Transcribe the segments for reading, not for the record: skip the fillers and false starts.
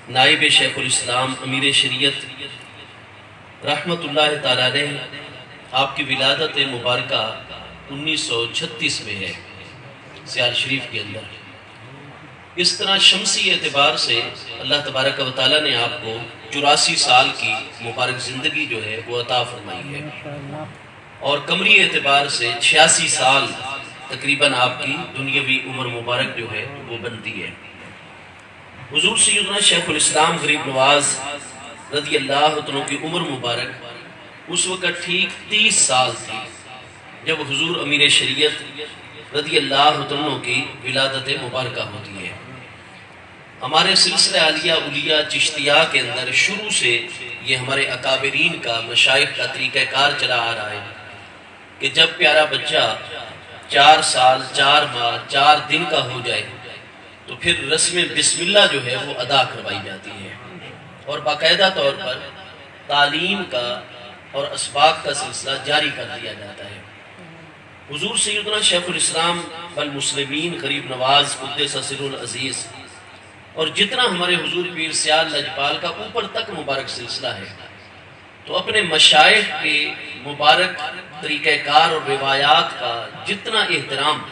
نائب شیخ الاسلام امیر شریعت رحمت اللہ تعالیٰ علیہ، آپ کی ولادت مبارکہ 1936 میں ہے سیال شریف کے اندر۔ اس طرح شمسی اعتبار سے اللہ تبارک و تعالیٰ نے آپ کو 84 سال کی مبارک زندگی جو ہے وہ عطا فرمائی ہے، اور قمری اعتبار سے 86 سال تقریباً آپ کی دنیاوی عمر مبارک جو ہے وہ بنتی ہے۔ حضور سیدنا شیخ الاسلام غریب نواز رضی اللہ عنہ کی عمر مبارک اس وقت ٹھیک 30 سال تھی جب حضور امیر شریعت رضی اللہ عنہ کی ولادت مبارکہ ہوتی ہے۔ ہمارے سلسلہ عالیہ اولیاء چشتیہ کے اندر شروع سے یہ ہمارے اکابرین کا مشائخ کا طریقہ کار چلا آ رہا ہے کہ جب پیارا بچہ 4 سال 4 ماہ 4 دن کا ہو جائے تو پھر رسم بسم اللہ جو ہے وہ ادا کروائی جاتی ہے، اور باقاعدہ طور پر تعلیم کا اور اسباق کا سلسلہ جاری کر دیا جاتا ہے۔ حضور سیدنا شیخ الاسلام والمسلمین غریب نواز قدس سر العزیز اور جتنا ہمارے حضور پیر سیال لجپال کا اوپر تک مبارک سلسلہ ہے، تو اپنے مشائخ کے مبارک طریقہ کار اور روایات کا جتنا احترام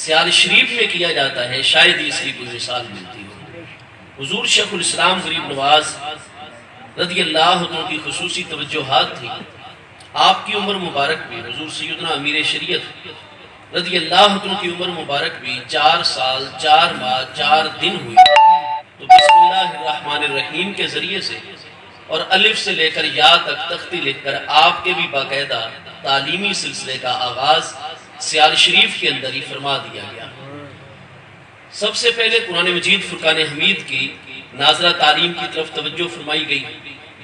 سیال شریف میں کیا جاتا ہے شاید اس کی کوئی مثال ملتی ہو۔ حضور شیخ الاسلام غریب نواز رضی اللہ عنہ کی خصوصی توجہات تھی۔ آپ کی عمر مبارک بھی حضور سیدنا امیر شریعت رضی اللہ عنہ کی عمر مبارک بھی 4 سال 4 ماہ 4 دن ہوئی، تو بسم اللہ الرحمن الرحیم کے ذریعے سے اور الف سے لے کر یا تک تختی لکھ کر آپ کے بھی باقاعدہ تعلیمی سلسلے کا آغاز سیال شریف کے اندر ہی فرما دیا گیا۔ سب سے پہلے قرآن مجید فرقان حمید کی ناظرہ تعلیم کی طرف توجہ فرمائی گئی۔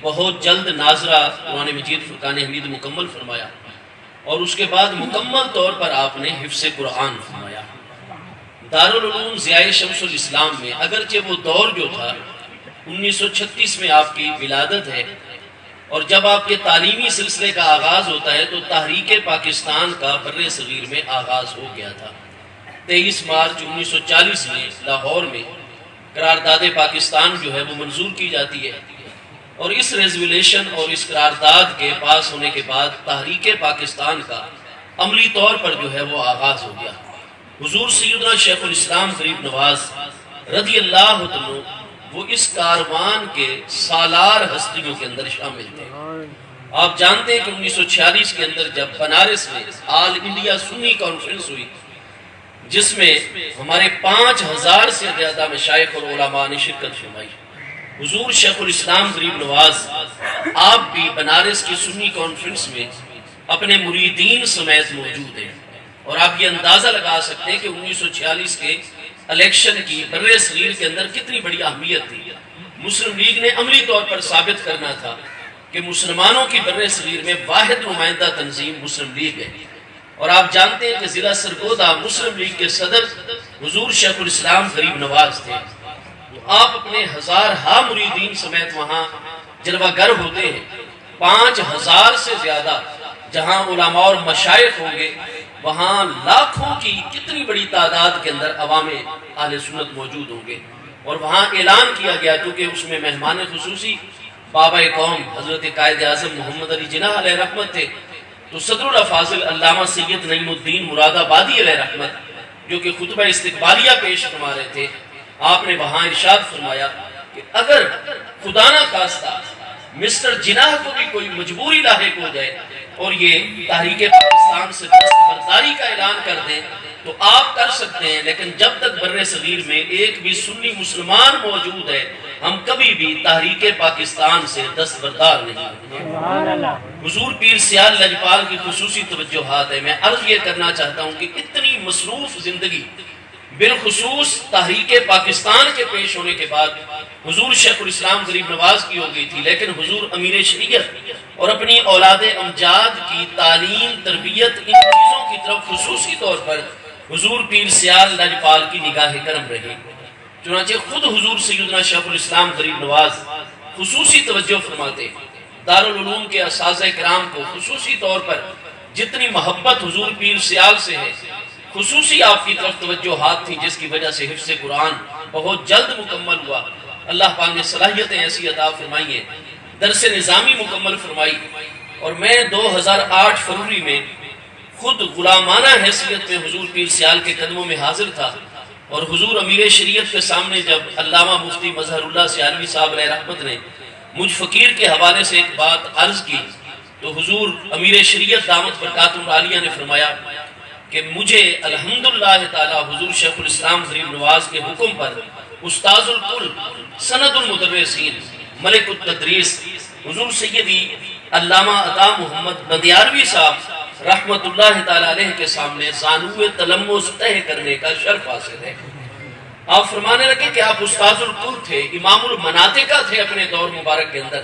بہت جلد ناظرہ قرآن مجید فرقان حمید مکمل فرمایا، اور اس کے بعد مکمل طور پر آپ نے حفظ قرآن فرمایا۔ دارالعلوم ضیاء شمس الاسلام میں اگرچہ وہ دور جو تھا 1936 میں آپ کی ولادت ہے، اور جب آپ کے تعلیمی سلسلے کا آغاز ہوتا ہے تو تحریک پاکستان کا بر صغیر میں آغاز ہو گیا تھا۔ 23 مارچ 1940 میں لاہور میں قرارداد پاکستان جو ہے وہ منظور کی جاتی ہے، اور اس ریزولیشن اور اس قرارداد کے پاس ہونے کے بعد تحریک پاکستان کا عملی طور پر جو ہے وہ آغاز ہو گیا۔ حضور سیدنا شیخ الاسلام غریب نواز رضی اللہ عنہ وہ اس کاروان کے سالار ہستیوں کے اندر شامل تھے۔ آپ جانتے ہیں کہ 1946 کے اندر جب بنارس میں آل انڈیا سنی کانفرنس ہوئی، جس میں ہمارے 5000 سے زیادہ مشائخ اور علماء نے شرکت فرمائی، حضور شیخ الاسلام غریب نواز آپ بھی بنارس کی سنی کانفرنس میں اپنے مریدین سمیت موجود ہیں، اور آپ یہ اندازہ لگا سکتے ہیں کہ 1946 کے الیکشن کی بر صغیر کے اندر کتنی بڑی اہمیت تھی۔ مسلم لیگ نے عملی طور پر ثابت کرنا تھا کہ مسلمانوں کی بر صغیر میں واحد نمائندہ تنظیم مسلم لیگ ہے، اور آپ جانتے ہیں کہ ضلع سرگودا مسلم لیگ کے صدر حضور شیخ الاسلام غریب نواز تھے۔ آپ اپنے 1000 مریدین سمیت وہاں جلوہ گر ہوتے ہیں۔ 5000 سے زیادہ جہاں علماء اور مشائخ ہوں گے، وہاں لاکھوں کی کتنی بڑی تعداد کے اندر عوام اہل سنت موجود ہوں گے، اور وہاں اعلان کیا گیا کیونکہ اس میں مہمان خصوصی بابا قوم حضرت قائد اعظم محمد علی جناح علیہ رحمت تھے، تو صدر الافاضل علامہ سید نعیم الدین مراد آبادی علیہ رحمت جو کہ خطبہ استقبالیہ پیش فرما رہے تھے، آپ نے وہاں ارشاد فرمایا کہ اگر خدا نہ خواستہ مسٹر جناح کو بھی کوئی مجبوری لاحق ہو جائے اور یہ تحریک پاکستان سے دستبرداری کا اعلان کر دیں تو آپ کر سکتے ہیں، لیکن جب تک بر صغیر میں ایک بھی سنی مسلمان موجود ہے ہم کبھی بھی تحریک پاکستان سے دستبردار نہیں ہوں۔ حضور پیر سیال لجپال کی خصوصی توجہات ہے۔ میں عرض یہ کرنا چاہتا ہوں کہ اتنی مصروف زندگی بالخصوص تحریک پاکستان کے پیش ہونے کے بعد حضور شیخ الاسلام غریب نواز کی ہو گئی تھی، لیکن حضور امیر شریعت اور اپنی اولاد امجاد کی تعلیم تربیت ان چیزوں کی طرف خصوصی طور پر حضور پیر سیال لجپال کی نگاہ کرم رہی۔ چنانچہ خود حضور سیدنا شیخ الاسلام غریب نواز خصوصی توجہ فرماتے، دارالعلوم کے اساتذہ کرام کو خصوصی طور پر جتنی محبت حضور پیر سیال سے ہے، خصوصی آپ کی طرف توجہات تھی، جس کی وجہ سے حفظ قرآن بہت جلد مکمل ہوا۔ اللہ پاک نے صلاحیتیں ایسی عطا فرمائی ہیں، درس نظامی مکمل فرمائی، اور میں 2008 فروری میں خود غلامانہ حیثیت میں حضور پیر سیال کے قدموں میں حاضر تھا، اور حضور امیر شریعت کے سامنے جب علامہ مفتی مظہر اللہ سیالوی صاحب علیہ رحمت نے مجھ فقیر کے حوالے سے ایک بات عرض کی، تو حضور امیر شریعت دامت برکاتہ عالیہ نے فرمایا کہ مجھے الحمدللہ تعالی حضور شیخ الاسلام غریب نواز کے حکم پر استاذ الکل سند المدرسین ملک التدریس حضور سیدی علامہ عطا محمد بندیاروی صاحب رحمت اللہ تعالی علیہ کے سامنے زانو تلمس طے کرنے کا شرف حاصل ہے۔ آپ فرمانے لگے کہ آپ استاذ الکل تھے، امام المناطقہ تھے اپنے دور مبارک کے اندر،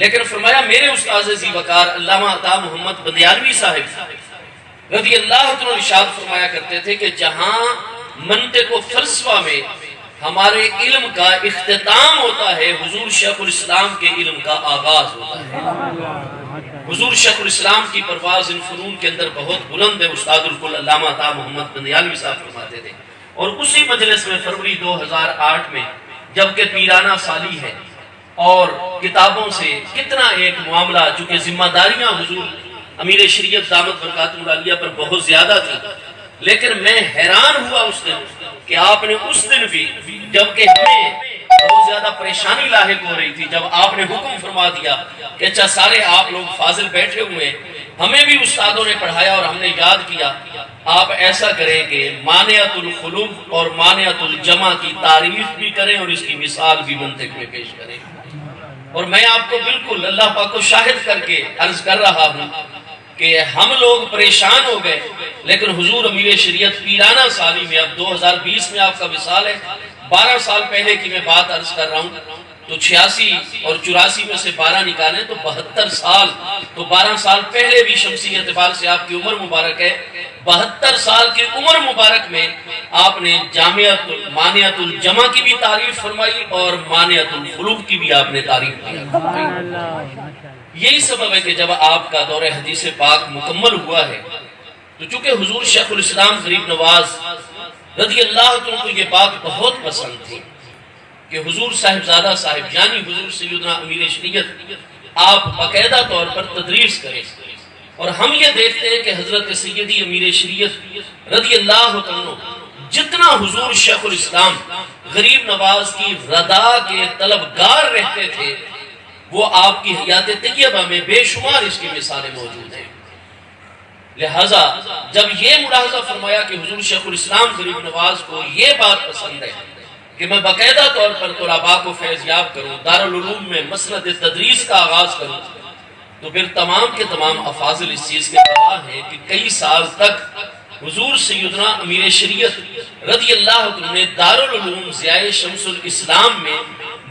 لیکن فرمایا میرے استاذ ذی وقار علامہ عطا محمد بندیاروی صاحب رضی اللہ عنہ ارشاد فرمایا کرتے تھے کہ جہاں منطق و فلسفہ میں ہمارے علم کا اختتام ہوتا ہے، حضور شیخ الاسلام کے علم کا آغاز ہوتا ہے۔ حضور شیخ الاسلام کی پرواز ان فنون کے اندر بہت بلند ہے، استاد الکل علامہ عطا محمد بندیالوی صاحب فرماتے تھے۔ اور اسی مجلس میں فروری 2008 میں جبکہ پیرانہ سالی ہے اور کتابوں سے کتنا ایک معاملہ، چونکہ ذمہ داریاں حضور امیر شریعت دامت برکاتہ عالیہ پر بہت زیادہ تھی، لیکن میں حیران ہوا اس دن کہ آپ نے اس دن بھی جبکہ ہمیں بہت زیادہ پریشانی لاحق ہو رہی تھی، جب آپ نے حکم فرما دیا کہ اچھا سارے آپ لوگ فاضل بیٹھے ہوئے، ہمیں بھی استادوں نے پڑھایا اور ہم نے یاد کیا، آپ ایسا کریں کہ مانعۃ الخلوف اور مانعۃ الجمع کی تعریف بھی کریں اور اس کی مثال بھی منطق میں پیش کریں۔ اور میں آپ کو بالکل اللہ پاک کو شاہد کر کے عرض کر رہا ہوں کہ ہم لوگ پریشان ہو گئے، لیکن حضور امیر شریعت پیرانہ سالی میں اب 2020 میں آپ کا وصال ہے، 12 سال پہلے کی میں بات عرض کر رہا ہوں، تو 86 اور 84 میں سے 12 نکالیں تو 72 سال، تو 12 سال پہلے بھی شمسی اعتبار سے آپ کی عمر مبارک ہے، 72 سال کی عمر مبارک میں آپ نے مانعۃ الجمع کی بھی تعریف فرمائی اور مانعۃ الخلوف کی بھی آپ نے تعریف کی۔ یہی سبب ہے کہ جب آپ کا دور حدیث پاک مکمل ہوا ہے تو چونکہ حضور شیخ الاسلام غریب نواز رضی اللہ عنہ کو یہ بات بہت پسند تھی کہ حضور صاحبزادہ صاحب یعنی حضور سیدنا امیر شریعت آپ باقاعدہ طور پر تدریس کریں، اور ہم یہ دیکھتے ہیں کہ حضرت سیدی امیر شریعت رضی اللہ عنہ جتنا حضور شیخ الاسلام غریب نواز کی رضا کے طلبگار رہتے تھے، وہ آپ کی حیات طیبہ میں بے شمار اس کی مثالیں موجود ہیں۔ لہذا جب یہ ملاحظہ فرمایا کہ حضور شیخ الاسلام غریب نواز کو یہ بات پسند ہے کہ میں باقاعدہ طور پر طلباء کو فیض یاب کروں، دارالعلوم میں مسند تدریس کا آغاز کروں، تو پھر تمام کے تمام افاضل اس چیز کے گواہ ہیں کہ کئی سال تک حضور سیدنا امیر شریعت رضی اللہ عنہ نے دارالعلوم ضیاء شمس الاسلام میں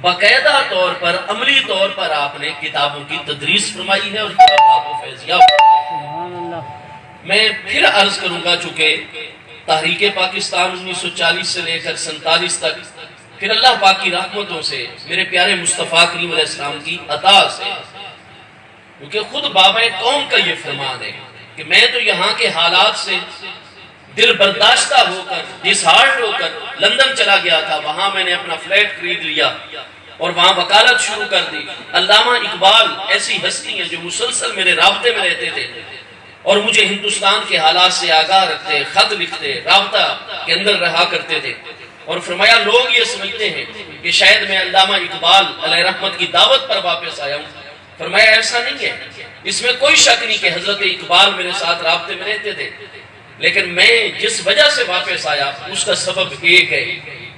باقاعدہ طور پر عملی طور پر آپ نے کتابوں کی تدریس فرمائی ہے اور طلباء کو فیض یاب کریں۔ میں پھر عرض کروں گا، چونکہ تحریک پاکستان 1940 سے لے کر 47 تک، پھر اللہ پاک کی رحمتوں سے میرے پیارے مصطفیٰ کریم علیہ السلام کی عطا سے، کیونکہ خود بابا قوم کا یہ فرمان ہے کہ میں تو یہاں کے حالات سے دل برداشتہ ہو کر ڈس ہارٹ ہو کر لندن چلا گیا تھا، وہاں میں نے اپنا فلیٹ خرید لیا اور وہاں وکالت شروع کر دی۔ علامہ اقبال ایسی ہستی ہیں جو مسلسل میرے رابطے میں رہتے تھے اور مجھے ہندوستان کے حالات سے آگاہ رکھتے، خط لکھتے، رابطہ کے اندر رہا کرتے تھے، اور فرمایا لوگ یہ سمجھتے ہیں کہ شاید میں علامہ اقبال علیہ رحمت کی دعوت پر واپس آیا ہوں۔ فرمایا ایسا نہیں ہے، اس میں کوئی شک نہیں کہ حضرت اقبال میرے ساتھ رابطے میں رہتے تھے، لیکن میں جس وجہ سے واپس آیا اس کا سبب ایک ہے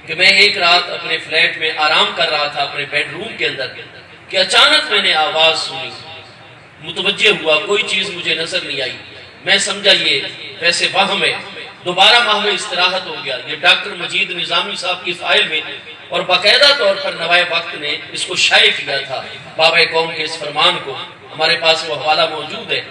کہ میں ایک رات اپنے فلیٹ میں آرام کر رہا تھا اپنے بیڈ روم کے اندر کہ اچانک میں نے آواز سنی، متوجہ ہوا، کوئی چیز مجھے نظر نہیں آئی، میں سمجھا یہ ویسے وہم ہے، دوبارہ محو استراحت ہو گیا۔ یہ ڈاکٹر مجید نظامی صاحب کی فائل میں اور باقاعدہ طور پر نوائے وقت نے اس کو شائع کیا تھا، بابا قوم کے اس فرمان کو، ہمارے پاس وہ حوالہ موجود ہے۔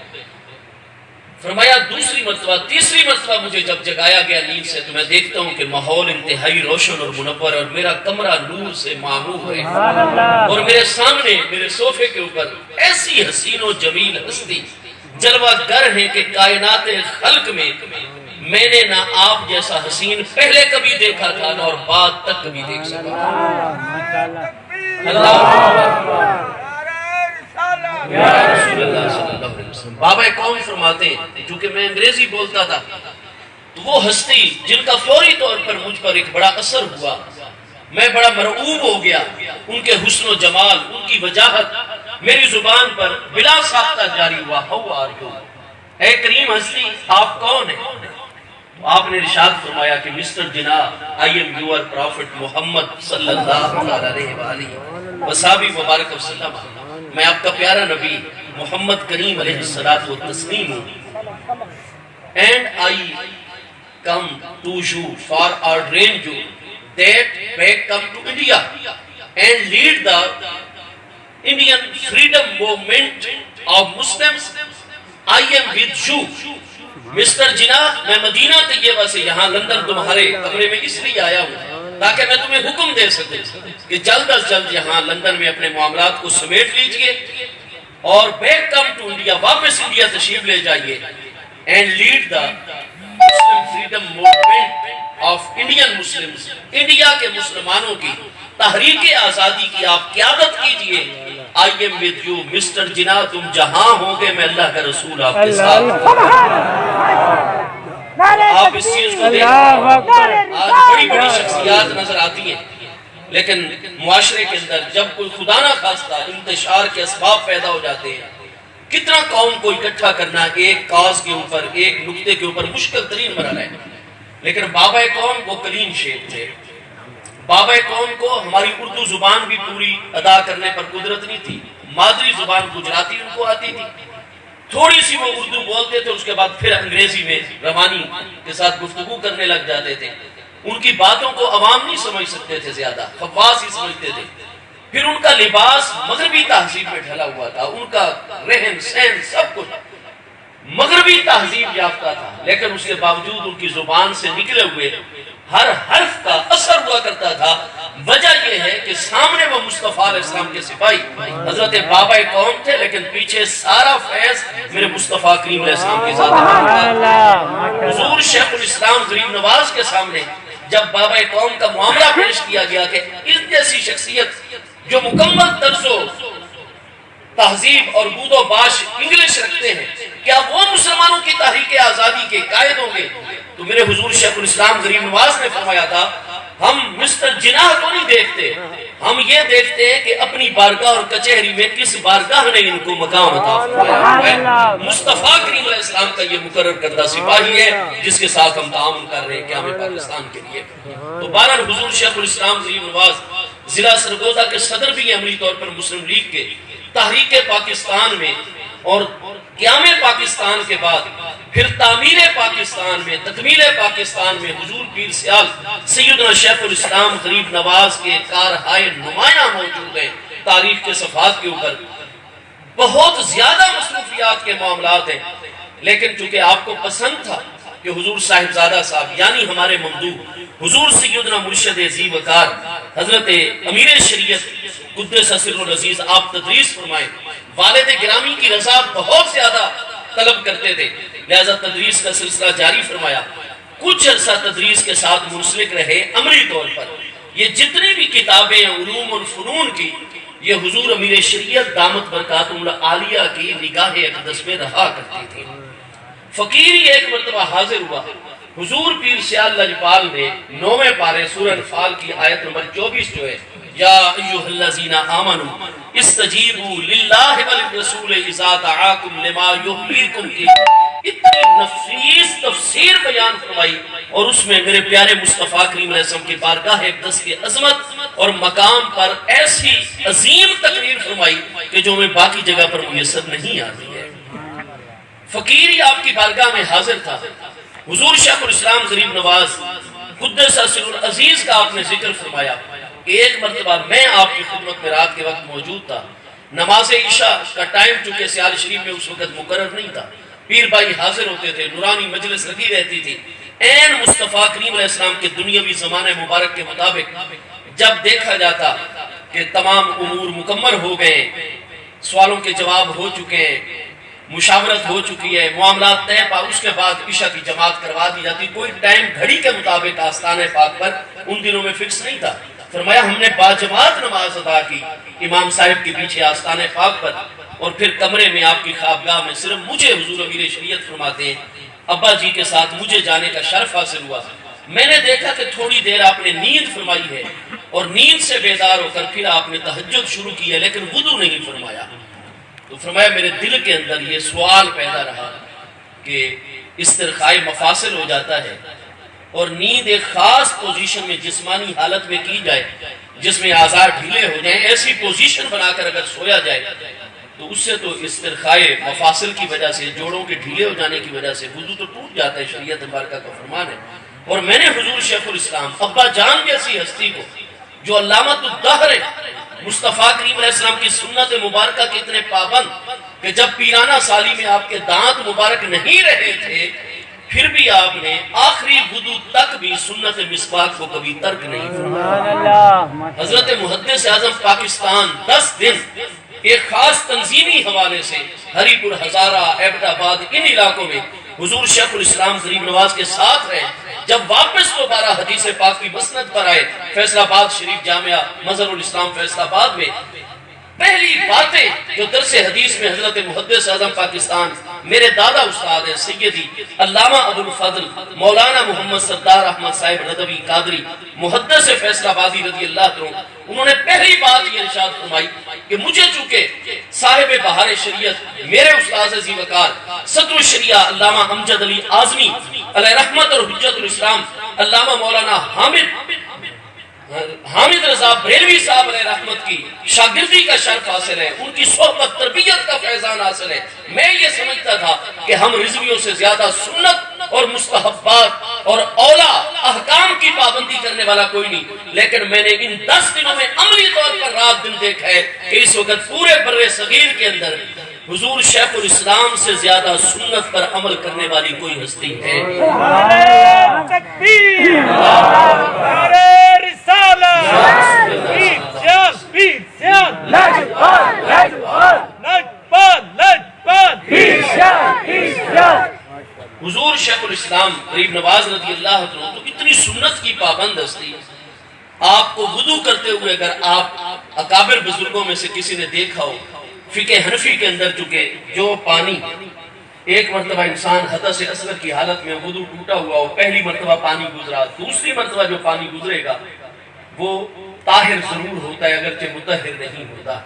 فرمایا دوسری مرتبہ تیسری مرتبہ مجھے جب جگایا گیا نیند سے تو میں دیکھتا ہوں کہ ماحول انتہائی روشن اور منور اور میرا کمرہ نور سے معمور ہے، اور میرے سامنے میرے صوفے کے اوپر ایسی حسین و جمیل ہستی جلوہ گر ہے کہ کائنات خلق میں میں نے نہ آپ جیسا حسین پہلے کبھی دیکھا تھا نہ اور بعد تک کبھی دیکھ سکا. اللہ یا رسول اللہ صلی اللہ علیہ وسلم. بابا قوم فرماتے ہیں چونکہ میں انگریزی بولتا تھا تو وہ ہستی جن کا فوری طور پر مجھ پر ایک بڑا اثر ہوا، میں بڑا مرعوب ہو گیا. ان کے حسن و جمال، ان کی وجاہت میری زبان پر بلا ساختہ جاری ہوا. ہو آر یو، اے کریم ہستی آپ کون ہیں؟ آپ نے ارشاد فرمایا کہ mister Jinnah I am your prophet Muhammad صلی اللہ علیہ وآلہ وصحبہ مبارک وسلم. میں آپ کا پیارا نبی محمد کریم علیہ الصلوۃ والتسلیم ہوں. And I come to you for ordering you that may come to India and lead the Indian freedom movement of Muslims. I am with you. Mister Jinnah میں مدینہ طیبہ سے یہاں لندن تمہارے کمرے میں اس لیے آیا ہوں تاکہ میں تمہیں حکم دے سکوں کہ جلد از جلد یہاں لندن میں اپنے معاملات کو سمیٹ لیجئے اور بیک کم ٹو انڈیا، واپس انڈیا تشریف لے جائیے. And lead the Muslim freedom movement of Indian Muslims, India کے مسلمانوں کی تحریک آزادی کی آپ قیادت کیجئے. I am with you mister Jinnah, تم جہاں ہوں گے میں اللہ کا رسول آپ کے ساتھ. آپ اس چیز کو دیکھیں، آج بڑی بڑی شخصیات نظر آتی ہیں لیکن معاشرے کے اندر جب کوئی خدا نہ خواستہ انتشار کے اسباب پیدا ہو جاتے ہیں، کتنا قوم کو اکٹھا کرنا ایک کاز کے اوپر، ایک نقطے کے اوپر مشکل ترین مرحلہ ہے. لیکن بابا قوم وہ کلین شیپ تھے. بابا قوم کو ہماری اردو زبان بھی پوری ادا کرنے پر قدرت نہیں تھی. مادری زبان گجراتی ان کو آتی تھی، تھوڑی سی وہ اردو بولتے تھے، اس کے بعد پھر انگریزی میں روانی کے ساتھ گفتگو کرنے لگ جاتے تھے. ان کی باتوں کو عوام نہیں سمجھ سکتے تھے، زیادہ خواص ہی سمجھتے تھے. پھر ان کا لباس مغربی تہذیب میں ڈھلا ہوا تھا، ان کا رہن سہن سب کچھ مغربی تہذیب یافتہ تھا، لیکن اس کے باوجود ان کی زبان سے نکلے ہوئے ہر حرف کا اثر ہوا کرتا تھا. وجہ یہ ہے کہ سامنے وہ مصطفیٰ علیہ السلام کے سپاہی حضرت بابا قوم تھے، لیکن پیچھے سارا فیض میرے مصطفیٰ کریم علیہ السلام کے ذات تھا. حضور شیخ الاسلام غریب نواز کے سامنے جب بابا قوم کا معاملہ پیش کیا گیا کہ اس جیسی شخصیت جو مکمل طرز و تہذیب اور بود و باش انگلش رکھتے ہیں، کیا وہ مسلمانوں کی تحریک آزادی کے قائد ہوں گے؟ تو میرے حضور شیخ الاسلام غریب نواز نے فرمایا تھا ہم مسٹر جناح کو نہیں دیکھتے، ہم یہ دیکھتے ہیں کہ اپنی بارگاہ اور کچہری میں کس بارگاہ نے ان کو مقام عطا فرمایا. مصطفیٰ کریم علیہ السلام کا یہ مقرر کردہ سپاہی ہے جس کے ساتھ ہم تعاون کر رہے ہیں قیام پاکستان کے لیے. تو بہرحال حضور شیخ الاسلام غریب نواز ضلع سرگودا کے صدر بھی ہیں عملی طور پر مسلم لیگ کے. تحریک پاکستان میں اور قیام پاکستان کے بعد پھر تعمیر پاکستان میں، تکمیل پاکستان میں حضور پیر سیال سیدنا شیخ الاسلام غریب نواز کے کارہائے نمایاں موجود ہیں. تاریخ کے صفحات کے اوپر بہت زیادہ مصروفیات کے معاملات ہیں، لیکن چونکہ آپ کو پسند تھا کہ حضور صاحبزادہ صاحب یعنی ہمارے ممدوح حضور سیدنا مرشد عزیز وقار حضرت امیر شریعت قدس سر العزیز آپ تدریس فرمائیں. والد گرامی کی رضا بہت زیادہ طلب کرتے تھے، لہذا تدریس کا سلسلہ جاری فرمایا. کچھ عرصہ تدریس کے ساتھ منسلک رہے. عملی طور پر یہ جتنی بھی کتابیں علوم الفنون کی یہ حضور امیر شریعت دامت برکاتہم العالیہ کی نگاہ اقدس میں رہا کرتی تھی. فقیر ہی ایک مرتبہ حاضر ہوا. حضور پیر سیال لجپال نے 9ویں پارے سورہ انفال کی آیت نمبر 24 جو ہے یا ایھا الذین آمنوا استجیبوا للہ وللرسول اذا دعاکم لما یحییکم کی اتنی نفیس تفسیر بیان فرمائی اور اس میں میرے پیارے مصطفیٰ کریم علیہ السلام کی بارگاہ اقدس کی عظمت اور مقام پر ایسی عظیم تقریر فرمائی کہ جو میں باقی جگہ پر میسر نہیں آتی ہے. فقیر ہی آپ کی بارگاہ میں حاضر تھا. حضور شیخ الاسلام غریب نواز قدس سر العزیز کا آپ نے ذکر فرمایا. ایک مرتبہ میں آپ کی خدمت میں رات کے وقت موجود تھا. نماز عشاء کا ٹائم چونکہ سیال شریف میں اس وقت مقرر نہیں تھا. پیر بھائی حاضر ہوتے تھے، نورانی مجلس لگی رہتی تھی. این مصطفیٰ کریم علیہ السلام کے دنیاوی زمانے مبارک کے مطابق جب دیکھا جاتا کہ تمام امور مکمل ہو گئے، سوالوں کے جواب ہو چکے ہیں، مشاورت ہو چکی ہے، معاملات طے پا، اس کے بعد عشاء کی جماعت کروا دی جاتی. کوئی ٹائم گھڑی کے مطابق آستانہ پاک پر ان دنوں میں فکس نہیں تھا. فرمایا ہم نے باجماعت نماز ادا کی امام صاحب کے پیچھے آستانہ پاک پر، اور پھر کمرے میں آپ کی خوابگاہ میں صرف مجھے حضور امیر شریعت فرماتے ہیں ابا جی کے ساتھ مجھے جانے کا شرف حاصل ہوا. میں نے دیکھا کہ تھوڑی دیر آپ نے نیند فرمائی ہے اور نیند سے بیدار ہو کر پھر آپ نے تہجد شروع کی ہے لیکن وضو نہیں فرمایا. تو فرمایا میرے دل کے اندر یہ سوال پیدا رہا کہ استرخاء مفاصل ہو جاتا ہے اور نیند ایک خاص پوزیشن میں جسمانی حالت میں کی جائے جس میں اعضاء ڈھیلے ہو جائیں، ایسی پوزیشن بنا کر اگر سویا جائے تو اس سے تو استرخاء مفاصل کی وجہ سے، جوڑوں کے ڈھیلے ہو جانے کی وجہ سے وضو تو ٹوٹ جاتا ہے، شریعت مبارکہ کا فرمان ہے. اور میں نے حضور شیخ الاسلام ابا جان جیسی ہستی کو جو علامت الدہر مصطفیٰ کریم علیہ السلام کی سنت مبارکہ کے اتنے پابند کہ جب پیرانہ سالی میں آپ کے دانت مبارک نہیں رہے تھے پھر بھی آپ نے آخری وضو تک بھی سنت مسواک کو کبھی ترک نہیں فرمایا. حضرت محدث اعظم پاکستان 10 دن ایک خاص تنظیمی حوالے سے ہری پور، ہزارہ، ایبٹ آباد، ان علاقوں میں حضور شیخ الاسلام غریب نواز کے ساتھ رہے. جب واپس دوبارہ حدیث پاک کی مسند پر آئے فیصل آباد شریف جامعہ مظہر الاسلام فیصل آباد میں، پہلی باتیں جو درس حدیث میں حضرت محدث اعظم پاکستان میرے دادا استاد ہیں سیدی علامہ ابو الفضل مولانا محمد سردار احمد صاحب ندوی قادری محدث فیصل آبادی رضی اللہ عنہ، انہوں نے پہلی بات یہ ارشاد فرمائی کہ مجھے چونکہ صاحب بہار شریعت میرے استاد ذی وقار صدر الشریعہ علامہ امجد علی اعظمی علیہ رحمت اور حجت الاسلام علامہ مولانا حامد رضا بریلوی صاحب علیہ رحمت کی شاگردی کا شرف حاصل ہے، ان کی صحبت تربیت کا فیضان حاصل ہے. میں یہ سمجھتا تھا کہ ہم رضویوں سے زیادہ سنت اور مستحبات اور اولا احکام کی پابندی کرنے والا کوئی نہیں، لیکن میں نے ان 10 دنوں میں عملی طور پر رات دن دیکھا ہے کہ اس وقت پورے بر صغیر کے اندر حضور شیخ الاسلام سے زیادہ سنت پر عمل کرنے والی کوئی ہستی ہے. حضور شیخ الاسلام غریب نواز رضی اللہ عنہ تو اتنی سنت کی پابند ہستی، آپ کو وضو کرتے ہوئے اگر آپ اکابر بزرگوں میں سے کسی نے دیکھا ہو، فقہ حنفی کے اندر چونکہ جو پانی ایک مرتبہ انسان حدث اصغر کی حالت میں وضو ٹوٹا ہوا ہو، پہلی مرتبہ پانی گزرا، دوسری مرتبہ جو پانی گزرے گا وہ طاہر ضرور ہوتا ہے اگرچہ مطہر نہیں ہوتا.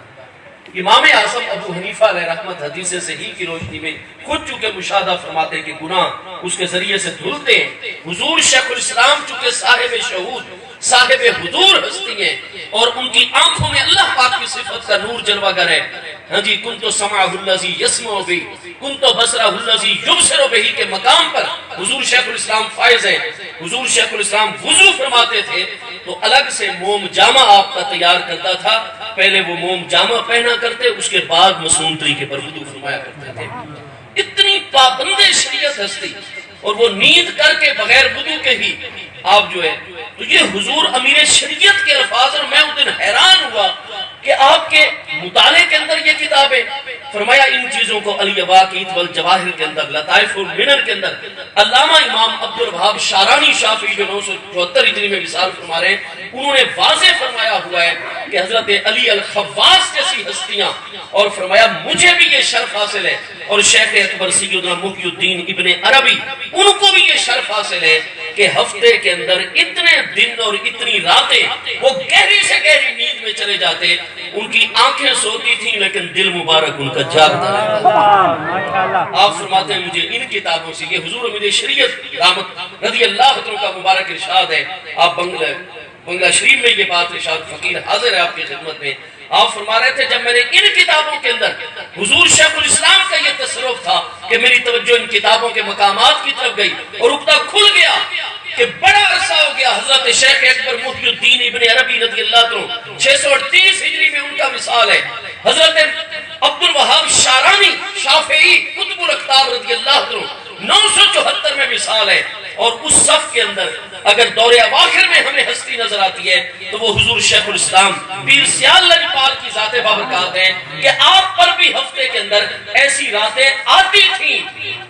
امام اعظم ابو حنیفہ علیہ رحمت حدیث صحیح کی روشنی میں خود چونکہ مشاہدہ فرماتے ہیں کہ گناہ اس کے ذریعے سے دھلتے ہیں. حضور شیخ الاسلام چونکہ صاحب شہود صاحب حضور ہستی ہیں اور ان کی آنکھوں میں اللہ پاک کی صفت کا نور جلوہ گر ہے. ہاں جی، کنتو سمعہ الذی یسمع بہ، کنتو بصرہ الذی یبصر بہ کے مقام پر حضور شیخ الاسلام فائز ہیں. حضور شیخ الاسلام وضو فرماتے تھے تو الگ سے موم جامہ آپ کا تیار کرتا تھا، پہلے وہ موم جامہ پہنا کرتے، اس کے بعد معصوم طریقے پر وضو فرمایا کرتے تھے. اتنی پابند شریعت ہستی اور وہ نیند کر کے بغیر وضو کے ہی آپ جو ہے تو یہ حضور امیر شریعت کے الفاظ، اور میں اس دن حیران ہوا کہ آپ کے مطالعے کے اندر یہ کتابیں فرمایا ان چیزوں کو علی واقعیت والجواہر کے اندر، لطائف المنن کے اندر علامہ امام عبد الوہاب شارانی شافعی جو 974 ہجری میں وصال فرما رہے ہیں، انہوں نے واضح فرمایا ہوا ہے کہ حضرت علی الخواص جیسی ہستیاں، اور فرمایا مجھے بھی یہ شرف حاصل ہے اور شیخ اکبر سیدنا محی الدین ابن عربی ان کو بھی یہ شرف حاصل ہے کہ ہفتے کے اندر اتنے دن اور اتنی راتیں وہ گہری سے گہری نیند میں چلے جاتے. ان کی آنکھیں سوتی تھیں لیکن دل مبارک ان کا جاگتا رہتا. آپ فرماتے ہیں مجھے ان کتابوں سے یہ حضور امیر شریعت رحمت رضی اللہ عنہ کا مبارک ارشاد ہے. آپ بنگلہ شریف میں یہ بات ارشاد فقیر حاضر ہے آپ کی خدمت میں. آپ فرما رہے تھے جب میں نے ان کتابوں کے اندر حضور شیخ الاسلام کا یہ تصرف تھا کہ میری توجہ ان کتابوں کے مقامات کی طرف گئی اور رکتا کھل گیا کہ بڑا عرصہ ہو گیا حضرت شیخ اکبر محی الدین ابن عربی رضی اللہ عنہ 638 ہجری میں ان کا وصال ہے. حضرت عبد الوہاب شارانی شافعی قطب الاقطاب رضی اللہ عنہ 974 میں وصال ہے. اور اس صف کے اندر اگر دور اواخر میں ہمیں ہستی نظر آتی ہے تو وہ حضور شیخ الاسلام پیر سیال لجپال کی ذات بابرکات ہیں کہ آپ پر بھی ہفتے کے اندر ایسی راتیں آتی تھیں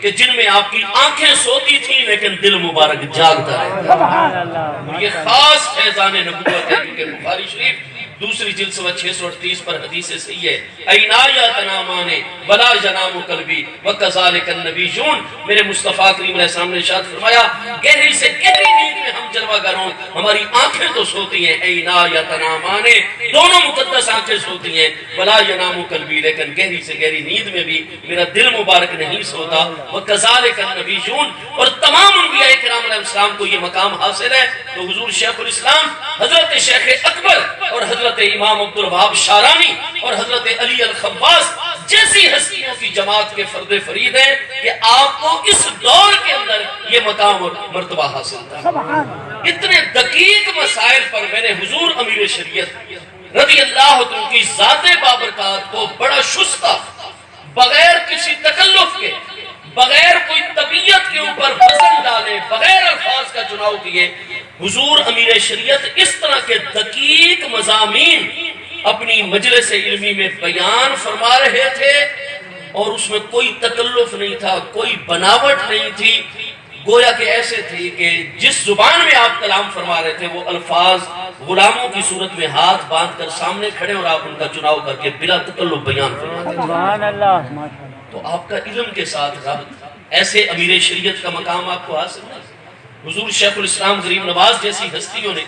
کہ جن میں آپ کی آنکھیں سوتی تھیں لیکن دل مبارک جاگتا ہے. یہ خاص فیضان نبوت ہے کیونکہ بخاری شریف دوسری جلد صفحہ 638 پر حدیث صحیح ہے اینایا تنامان ولا ینام قلبی وکذالک النبیون. میرے مصطفیٰ کریم علیہ السلام نے ارشاد فرمایا گہری سے گہری نیند میں ہم جلوہ گر ہوں ہماری آنکھیں تو سوتی ہیں اینایا تنامان دونوں مقدس آنکھیں سوتی ہیں ولا ینام قلبی لیکن گہری سے گہری نیند میں بھی میرا دل مبارک نہیں سوتا. وکذالک النبیون اور تمام انبیاء کرام علیہ السلام کو یہ مقام حاصل ہے. تو حضور شیخ الاسلام حضرت شیخ اکبر اور حضرت امام عبد الوہاب شارانی اور حضرت علی الخواص جیسی ہستیوں کی جماعت کے فرد فرید ہیں کہ آپ کو اس دور کے اندر یہ مقام اور مرتبہ حاصل تھا. اتنے دقیق مسائل پر میں نے حضور امیر شریعت رضی اللہ عنہ کی ذات بابرکات کو بڑا شستہ بغیر کسی تکلف کے بغیر کوئی طبیعت کے اوپر وزن ڈالے بغیر الفاظ کا چناؤ کیے حضور امیر شریعت اس طرح کے دقیق مضامین اپنی مجلس علمی میں بیان فرما رہے تھے اور اس میں کوئی تکلف نہیں تھا کوئی بناوٹ نہیں تھی. گویا کہ ایسے تھے کہ جس زبان میں آپ کلام فرما رہے تھے وہ الفاظ غلاموں کی صورت میں ہاتھ باندھ کر سامنے کھڑے اور آپ ان کا چناؤ کر کے بلا تکلف بیان فرماتے تھے. تو آپ کا علم کے ساتھ رابط ایسے امیر شریعت کا مقام آپ کو حاصل نہیں. حضور شیخ الاسلام غریب نواز جیسی ہستیوں نے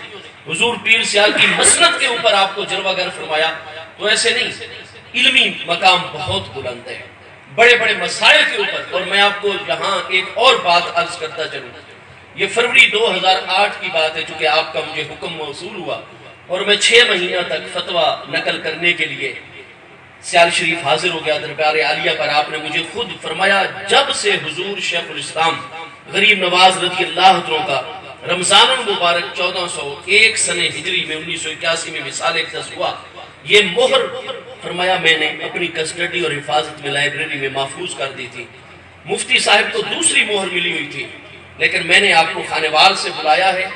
حضور پیر سیال کی مسند کے اوپر آپ کو جلوہ گر فرمایا تو ایسے نہیں. علمی مقام بہت بلند ہے بڑے بڑے مسائل کے اوپر. اور میں آپ کو یہاں ایک اور بات عرض کرتا چلوں. یہ فروری 2008 کی بات ہے چونکہ آپ کا مجھے حکم موصول ہوا اور میں 6 مہینہ تک فتویٰ نقل کرنے کے لیے سیال شریف حاضر ہو گیا دربار عالیہ پر. آپ نے مجھے خود فرمایا جب سے حضور شیخ الاسلام غریب نواز رضی اللہ عنہ کا رمضان المبارک 1401 سنہ ہجری میں 1981 میں وصال اقدس ہوا یہ مہر فرمایا میں نے اپنی کسٹڈی اور حفاظت میں لائبریری میں محفوظ کر دی تھی. مفتی صاحب کو دوسری مہر ملی ہوئی تھی لیکن میں نے آپ کو خانوال سے بلایا ہے.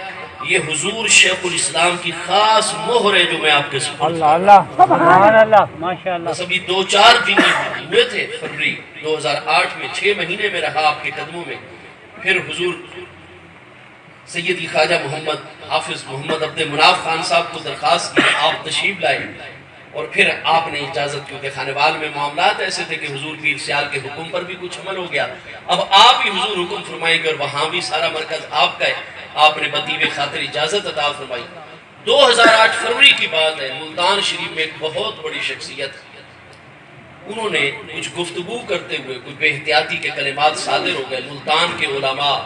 یہ حضور شیخ الاسلام کی خاص مہر ہے جو میں آپ کے سپرد بس ابھی 2-4 دن ہوئے تھے فروری 2008 میں 6 مہینے میں رہا آپ کے قدموں میں. پھر حضور سیدی خواجہ محمد حافظ محمد عبد مناف خان صاحب کو درخواست کی آپ تشریف لائے اور پھر آپ نے اجازت کیونکہ خانوال میں معاملات ایسے تھے کہ حضور پیر سیال کے حکم پر بھی کچھ عمل ہو گیا. اب آپ ہی حضور حکم فرمائیں گے اور وہاں بھی سارا مرکز آپ کا ہے. آپ نے بدیع خاطر اجازت عطا فرمائی. 2008 فروری کی بات ہے. ملتان شریف میں ایک بہت بڑی شخصیت انہوں نے کچھ گفتگو کرتے ہوئے کوئی بے احتیاطی کے کلمات صادر ہو گئے. ملتان کے علماء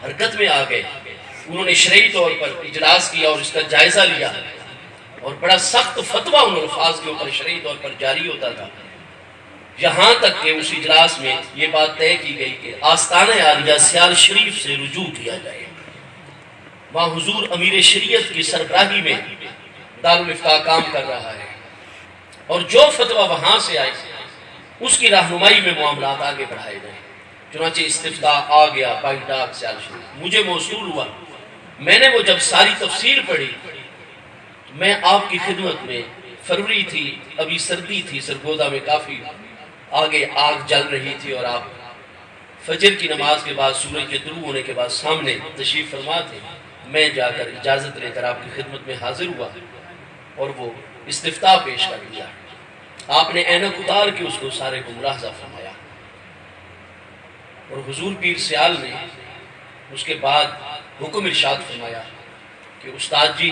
حرکت میں آ گئے. انہوں نے شرعی طور پر اجلاس کیا اور اس کا جائزہ لیا اور بڑا سخت فتویٰ ان الفاظ کے اوپر شرعی طور پر جاری ہوتا تھا. یہاں تک کہ اس اجلاس میں یہ بات طے کی گئی کہ آستانہ عالیہ سیال شریف سے رجوع کیا جائے. وہاں حضور امیر شریعت کی سربراہی میں دارالفتاء کام کر رہا ہے اور جو فتویٰ وہاں سے آئے اس کی رہنمائی میں معاملات آگے بڑھائے گئے. چنانچہ استفتاء آ گیا بائی ڈاک سیال شریف مجھے موصول ہوا. میں نے وہ جب ساری تفسیر پڑھی میں آپ کی خدمت میں فروری تھی ابھی سردی تھی سرگودا میں کافی آگے آگ جل رہی تھی اور آپ فجر کی نماز کے بعد سورج کے طلوع ہونے کے بعد سامنے تشریف فرما تھے. میں جا کر اجازت لے کر آپ کی خدمت میں حاضر ہوا اور وہ استفتاء پیش کر دیا. آپ نے اینک اتار کے اس کو سارے کو ملاحظہ فرمایا اور حضور پیر سیال نے اس کے بعد حکم ارشاد فرمایا کہ استاد جی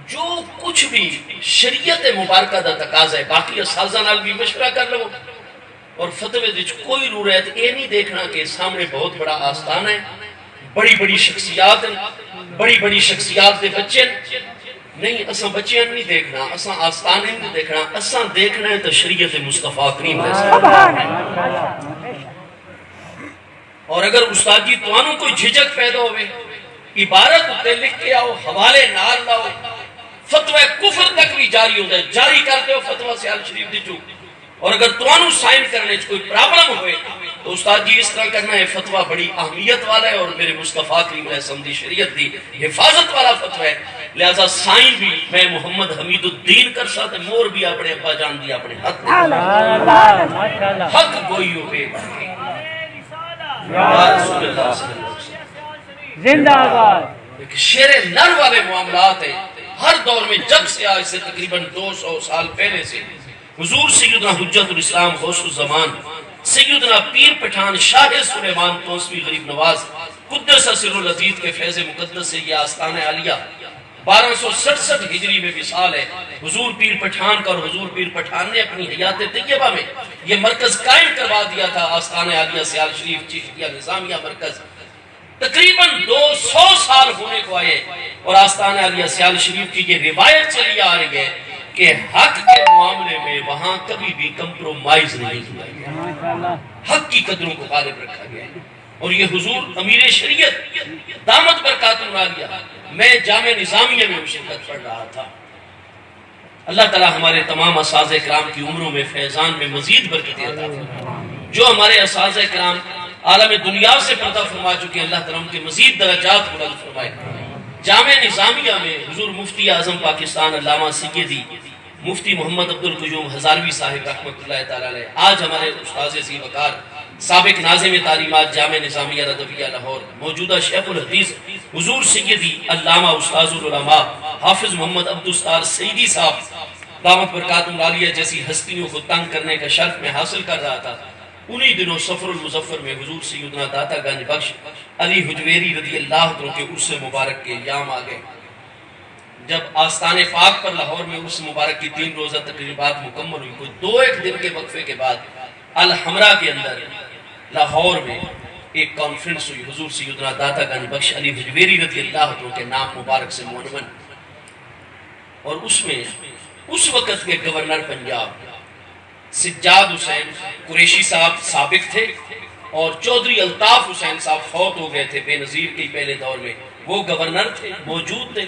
جو کچھ بھی شریعت مبارکہ دا تقاضا ہے باقی اساتذہ نال بھی مشورہ کر لو اور فتوے وچ کوئی ضرورت یہ نہیں دیکھنا کہ سامنے بہت بڑا آستان ہے بڑی بڑی شخصیات بڑی بڑی شخصیات دے بچے نہیں. اساں بچیاں نہیں دیکھنا اساں آستان نہیں دیکھنا اساں دیکھنا ہے تو شریعت مصطفیٰ کریم اور اگر استاد جی توانوں کوئی جھجک پیدا ہوئے عبارت تے لکھ کے آؤ حوالے نال لاؤ فتوی کفر تک بھی جاری ہو جائے جاری کر دو فتوی سیال شریف دی جو اور اگر تمہوں سائن کرنے کوئی پرابلم ہوئے تو استاد جی اس طرح کرنا ہے، فتوہ بڑی اہمیت والا ہے اور میرے مصطفیٰ کریم علیہ السلام دی شریعت دی حفاظت والا فتوہ ہے، لہذا سائن بھی میں محمد حمید الدین کر ساتھ مور بھی اپنے ابا جان دی اپنے حق حق کوئی ہوئے رسول اللہ صلی اللہ علیہ وسلم زندہ آباد۔ ایک شیر نر والے معاملات ہیں ہر دور میں، جب سے آج سے تقریباً 200 سال پہلے سے حضور سیدنا حجت الاسلام غوث الزمان سیدنا پیر پٹھان شاہ سلیمان توسوی غریب نواز قدس سر العزیز کے فیض مقدس سے یہ آستانہ عالیہ 1267 ہجری میں وصال ہے۔ حضور پیر پٹھان کا اور حضور پیر پٹھان نے اپنی حیات طیبہ میں یہ مرکز قائم کروا دیا تھا، آستانہ عالیہ سیال شریف چشتیہ نظامیہ مرکز۔ تقریباً 200 سال ہونے کو آئے اور آستانہ عالیہ سیال شریف کی یہ روایت چلی آ رہی ہے کہ حق کے معاملے میں وہاں کبھی بھی کمپرومائز نہیں کیا گیا، حق کی قدروں کو غالب رکھا گیا ہے۔ اور یہ حضور امیر شریعت دامت برکاتہ عالیہ، میں جامع نظامیہ میں شرکت پڑھ رہا تھا۔ اللہ تعالی ہمارے تمام اساتذہ کرام کی عمروں میں فیضان میں مزید برکتیں عطا فرمائے، جو ہمارے اساتذہ کرام عالم دنیا سے پردہ فرما چکے ہیں، اللہ تعالیٰ ان کے مزید درجات بلند فرمائے۔ جامع نظامیہ میں حضور مفتی اعظم پاکستان علامہ سیدی مفتی محمد عبدالقیوم ہزاروی صاحب رحمۃ اللہ تعالیٰ علیہ، آج ہمارے استاذ ذی وقار سابق ناظم تعلیمات جامع نظامیہ رضویہ لاہور، موجودہ شیخ الحدیث حضور سیدی علامہ استاذ العلماء حافظ محمد عبدالستار سیدی صاحب دامت برکاتہ عالیہ جیسی ہستیوں کو تنگ کرنے کا شرف میں حاصل کر رہا تھا۔ انہی دنوں سفر المظفر میں حضور سیدنا داتا گنج بخش علی حجویری رضی اللہ عنہ کے عرس مبارک کے ایام آ گئے۔ جب آستان پاک پر لاہور میں عرس مبارک کی 3 روزہ تقریبات مکمل ہوئی، کوئی 2-1 دن کے وقفے کے بعد الحمرہ کے اندر لاہور میں ایک کانفرنس ہوئی، حضور سیدنا داتا گنج بخش علی حجویری رضی اللہ عنہ کے نام مبارک سے عنوان، اور اس میں اس وقت کے گورنر پنجاب سجاد حسین قریشی صاحب سابق تھے اور چودھری الطاف حسین صاحب فوت ہو گئے تھے بے نظیر کے پہلے دور میں، وہ گورنر تھے، موجود تھے۔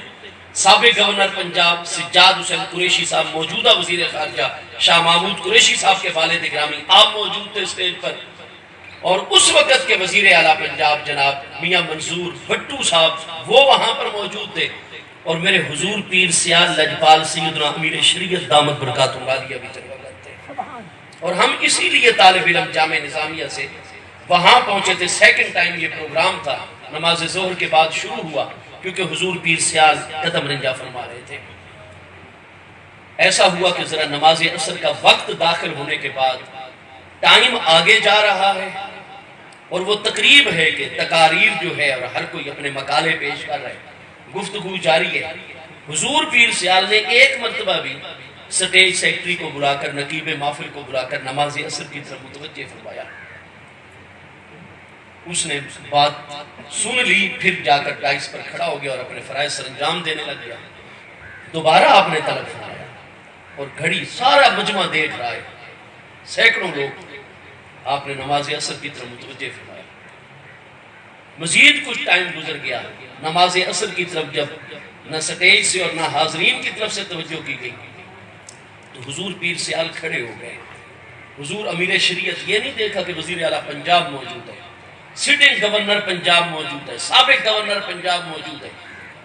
سابق گورنر پنجاب سجاد حسین قریشی صاحب، موجودہ وزیر خارجہ شاہ محمود قریشی صاحب کے والد گرامی آپ موجود تھے اسٹیج پر، اور اس وقت کے وزیر اعلیٰ پنجاب جناب میاں منظور بھٹو صاحب وہ وہاں پر موجود تھے، اور میرے حضور پیر سیال لجپال سیدنا امیر شریعت دامت برکاتہ عالیہ بھی چلے گئے تھے، اور ہم اسی لیے طالب علم جامع نظامیہ سے وہاں پہنچے تھے۔ سیکنڈ ٹائم یہ پروگرام تھا، نماز ظہر کے بعد شروع ہوا، کیونکہ حضور پیر سیال قدم رنجا فرما رہے تھے۔ ایسا ہوا کہ ذرا نماز عصر کا وقت داخل ہونے کے بعد ٹائم آگے جا رہا ہے، اور وہ تقریب ہے کہ تقاریر جو ہے اور ہر کوئی اپنے مقالے پیش کر رہے ہیں، گفتگو جاری ہے۔ حضور پیر سیال نے ایک مرتبہ بھی سٹیج سیکٹری کو بلا کر، نقیب محفل کو بلا کر نماز عصر کی طرف متوجہ فرمایا۔ اس نے بات سن لی، پھر جا کر ٹائس پر کھڑا ہو گیا اور اپنے فرائض سر انجام دینے لگ گیا۔ دوبارہ آپ نے طلب فرمایا اور گھڑی سارا مجمع دیکھ رہا ہے، سینکڑوں لوگ، آپ نے نماز عصر کی طرف متوجہ فرمایا۔ مزید کچھ ٹائم گزر گیا، نماز عصر کی طرف جب نہ سٹیج سے اور نہ حاضرین کی طرف سے توجہ کی گئی تو حضور پیر سیال کھڑے ہو گئے۔ حضور امیر شریعت یہ نہیں دیکھا کہ وزیر اعلیٰ پنجاب موجود ہے، سٹنگ گورنر پنجاب موجود ہے، سابق گورنر پنجاب موجود ہے،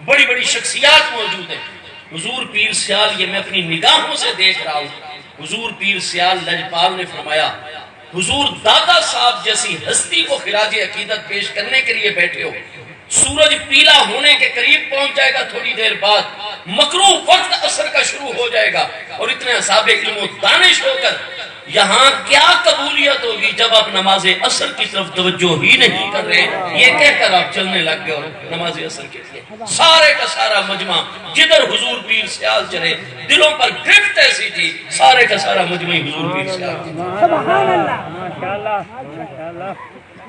بڑی بڑی شخصیات موجود ہیں۔ حضور پیر سیال یہ میں اپنی نگاہوں سے دیکھ رہا ہوں۔ حضور پیر سیال لجپال نے فرمایا، حضور دادا صاحب جیسی ہستی کو خراج عقیدت پیش کرنے کے لیے بیٹھے ہو، سورج پیلا ہونے کے قریب پہنچ جائے گا، تھوڑی دیر بعد مکروہ وقت عصر کا شروع ہو جائے گا، اور اتنے اصحاب علم و دانش ہو کر یہاں کیا قبولیت ہوگی جب آپ نماز عصر کی طرف توجہ ہی نہیں کر رہے۔ یہ کہہ کر آپ چلنے لگ گئے اور نماز عصر کے لیے سارے کا سارا مجمع جدھر حضور پیر سیال چلے، دلوں پر گرفت ایسی تھی، سارے کا سارا مجمع حضور پیر سیال تھی۔ سبحان اللہ، ماشاءاللہ، ماشاءاللہ،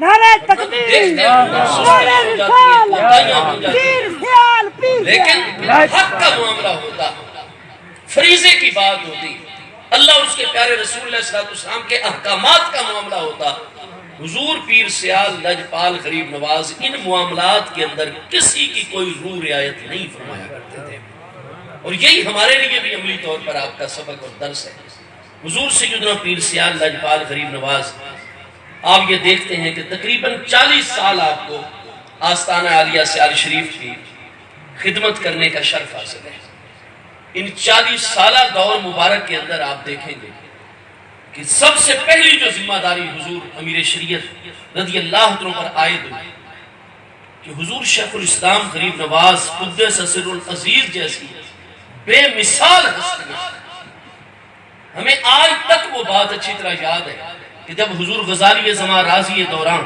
نعرہ تکبیر، نعرہ رسالت، پیر سیال، پیر لیکن حق کا معاملہ ہوتا، فریضے کی بات ہوتی، اللہ اور اس کے پیارے رسول اللہ صلی اللہ علیہ وسلم کے احکامات کا معاملہ ہوتا، حضور پیر سیال لجپال غریب نواز ان معاملات کے اندر کسی کی کوئی روح رعایت نہیں فرمایا کرتے تھے، اور یہی ہمارے لیے بھی عملی طور پر آپ کا سبق اور درس ہے۔ حضور سیدنا پیر سیال لاجپال غریب نواز، آپ یہ دیکھتے ہیں کہ تقریباً 40 سال آپ کو آستانہ عالیہ سیال شریف کی خدمت کرنے کا شرف حاصل ہے۔ ان 40 سالہ دور مبارک کے اندر آپ دیکھیں گے کہ سب سے پہلی جو ذمہ داری حضور امیر شریعت رضی اللہ عنہ پر عائد ہوئی کہ حضور شیخ الاسلام غریب نواز قدس سر العزیز جیسی بے مثال ہستی، ہمیں آج تک وہ بات اچھی طرح یاد ہے کہ جب حضور غزالی زمان راضی دوران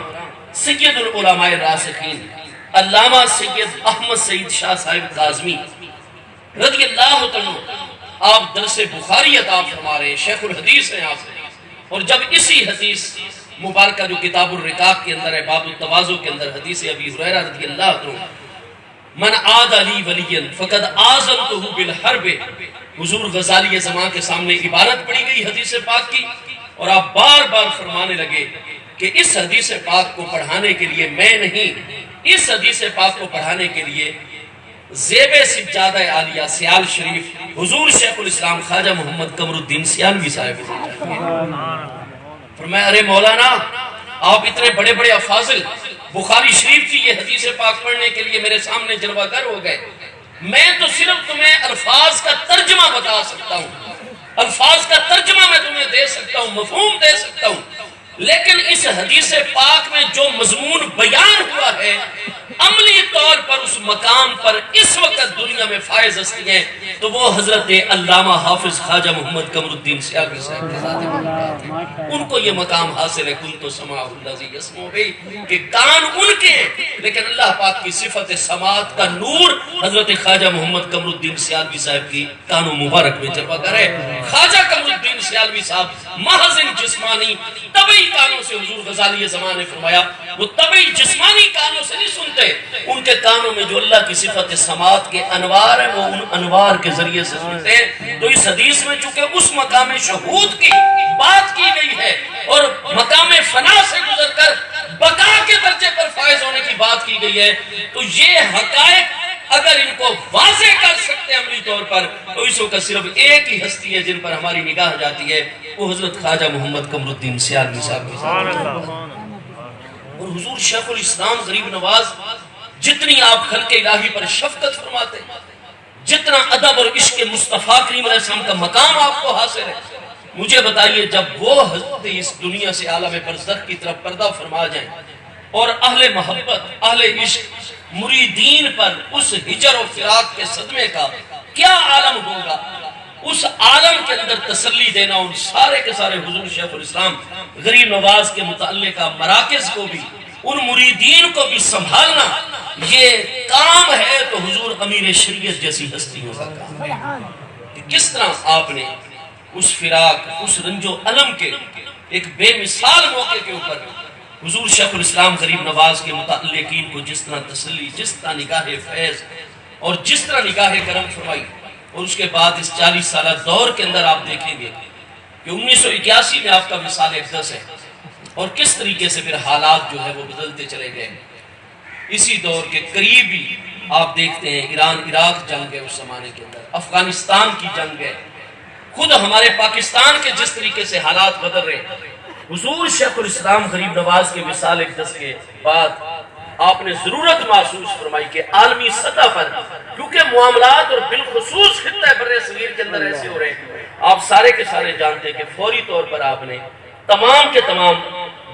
سید العلماء راسخین علامہ سید احمد سعید شاہ صاحب کاظمی رضی اللہ عنہ آپ درس بخاری عطا فرما رہے ہیں، شیخ الحدیث ہیں آپ، اور جب اسی حدیث مبارکہ جو کتاب الرقاق کے اندر ہے باب التواضع کے اندر حدیث ابی ہریرہ رضی اللہ عنہ من عاد علی ولی فقد آذنتہ بالحرب، حضور غزالی زمان کے سامنے عبارت پڑھی گئی حدیث پاک کی، اور آپ بار بار فرمانے لگے کہ اس حدیث پاک کو پڑھانے کے لیے میں نہیں، اس حدیث پاک کو پڑھانے کے لیے زیب سجادہ عالیہ سیال شریف حضور شیخ الاسلام خواجہ محمد قمر الدین سیالوی صاحب فرمایا ارے مولانا آپ اتنے بڑے بڑے افاضل بخاری شریف کی یہ حدیث پاک پڑھنے کے لیے میرے سامنے جلوہ گر ہو گئے، میں تو صرف تمہیں الفاظ کا ترجمہ بتا سکتا ہوں، الفاظ کا ترجمہ میں تمہیں دے سکتا ہوں، مفہوم دے سکتا ہوں، لیکن اس حدیث پاک میں جو مضمون بیان ہوا ہے عملی طور پر اس مقام پر اس وقت دنیا میں فائز ہستی ہیں تو وہ حضرت علامہ حافظ خواجہ محمد قمر الدین سیالوی صاحب کے ذات، ان کو یہ مقام حاصل ہے کنت سماع الذی یسمع بہ، کہ کان ان کے، لیکن اللہ پاک کی صفت سماعت کا نور حضرت خواجہ محمد قمر الدین سیالوی صاحب کی کانوں مبارک میں جلوہ گر ہے۔ خواجہ قمر الدین سیالوی صاحب محض جسمانی طبعی کانوں سے، حضور غزالی زمان نے فرمایا وہ طبعی جسمانی کانوں سے نہیں سنتے، ان کے کانوں میں جو اللہ کی صفت سماعت کے انوار ہیں وہ ان انوار کے ذریعے سے سنتے ہیں۔ تو اس حدیث میں چونکہ اس مقام شہود کی بات کی گئی ہے اور مقام فنا سے گزر کر بقا کے درجے پر فائز ہونے کی بات کی گئی ہے، تو یہ حقائق اگر ان کو واضح کر سکتے ہیں عملی طور پر تو اس وقت صرف ایک ہی ہستی ہے جن پر ہماری نگاہ جاتی ہے، وہ حضرت خواجہ محمد قمر الدین سیالوی صاحب۔ اور حضور شیخ الاسلام غریب نواز جتنی آپ خلق الہی پر شفقت فرماتے ہیں، جتنا ادب اور عشق مصطفیٰ کریم علیہ السلام کا مقام آپ کو حاصل ہے، مجھے بتائیے جب وہ حضرت اس دنیا سے عالم برزخ کی طرف پردہ فرما جائیں اور اہل محبت اہل عشق مریدین پر اس ہجر و فراق کے صدمے کا کیا عالم ہوگا، اس عالم کے اندر تسلی دینا ان سارے کے سارے حضور شیخ الاسلام غریب نواز کے متعلقہ مراکز کو بھی ان مریدین کو بھی سنبھالنا یہ کام ہے تو حضور امیر شریعت جیسی ہستیوں کا کام ہے کہ کس طرح آپ نے اس فراق اس رنج و علم کے ایک بے مثال موقع کے اوپر حضور شیخ الاسلام غریب نواز کے متعلقین کو جس طرح تسلی، جس طرح نگاہ فیض اور جس طرح نگاہ کرم فرمائی، اور اس کے بعد اس 40 سالہ دور کے اندر آپ دیکھیں گے کہ 1981 میں آپ کا وصال اقدس ہے اور کس طریقے سے پھر حالات جو ہے وہ بدلتے چلے گئے۔ اسی دور کے قریب ہی آپ دیکھتے ہیں ایران عراق جنگ ہے، اس زمانے کے اندر افغانستان کی جنگ ہے، خود ہمارے پاکستان کے جس طریقے سے حالات بدل رہے ہیں، حضور شیخ الاسلام غریب نواز کے وصال اقدس کے بعد آپ نے ضرورت محسوس فرمائی کہ عالمی سطح پر کیونکہ معاملات اور بالخصوص خطہ بر صغیر کے اندر ایسے ہو رہے ہیں، آپ سارے کے سارے جانتے ہیں کہ فوری طور پر آپ نے تمام کے تمام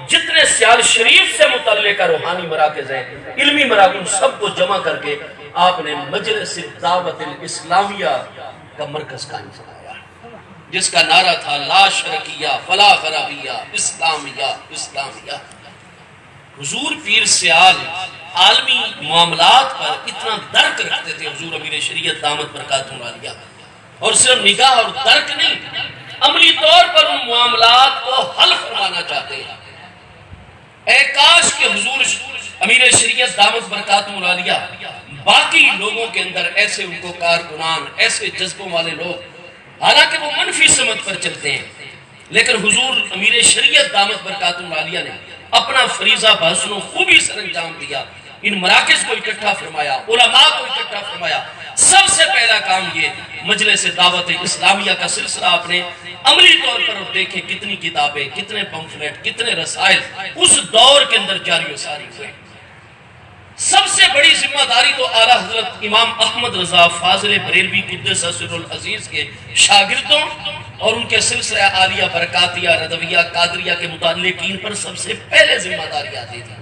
جتنے سیال شریف سے متعلقہ روحانی مراکز ہیں، علمی مراکز، سب کو جمع کر کے آپ نے مجلس دعوت الاسلامیہ کا مرکز قائم کیا، جس کا نعرہ تھا لا شرکیہ فلا غربیہ اسلامیہ اسلامیہ۔ حضور پیر سیال عالمی معاملات پر اتنا درک رکھتے تھے، حضور امیر شریعت دامت برکاتہ عالیہ، اور صرف نگاہ اور درک نہیں، عملی طور پر ان معاملات کو حل فرمانا چاہتے ہیں۔ اے کاش کہ حضور امیر شریعت دامت برکاتہ عالیہ باقی لوگوں کے اندر ایسے ان کو کارکنان، ایسے جذبوں والے لوگ، حالانکہ وہ منفی سمت پر چلتے ہیں، لیکن حضور امیر شریعت دامت برکاتہ عالیہ نے اپنا فریضہ بحسن و خوبی سر انجام دیا، ان مراکز کو اکٹھا فرمایا، علماء کو اکٹھا فرمایا۔ سب سے پہلا کام یہ مجلس دعوت اسلامیہ کا سلسلہ آپ نے عملی طور پر دیکھیں کتنی کتابیں، کتنے پمفلٹ، کتنے رسائل اس دور کے اندر جاری و ساری ہوئے۔ سب سے بڑی ذمہ داری تو اعلیٰ حضرت امام احمد رضا فاضل بریلوی قدس سر العزیز کے شاگردوں اور ان کے سلسلہ عالیہ برکاتیہ رضویہ قادریہ کے متعلقین پر سب سے پہلے ذمہ داری آتی تھی۔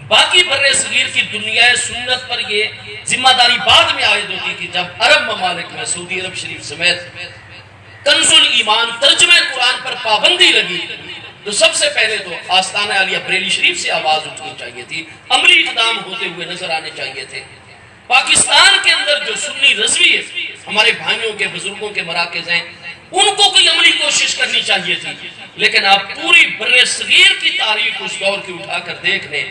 باقی بر صغیر کی دنیا سنت پر یہ ذمہ داری بعد میں عائد ہوتی کہ جب عرب ممالک میں سعودی عرب شریف سمیت کنز الایمان ترجمہ قرآن پر پابندی لگی تو سب سے پہلے تو آستانہ عالیہ بریلی شریف سے آواز اٹھنی چاہیے تھی، عملی اقدام ہوتے ہوئے نظر آنے چاہیے تھے۔ پاکستان کے اندر جو سنی رضوی ہمارے بھائیوں کے بزرگوں کے مراکز ہیں ان کو کوئی عملی کوشش کرنی چاہیے تھی، لیکن آپ پوری بر صغیر کی تاریخ اس دور کی اٹھا کر دیکھ لیں،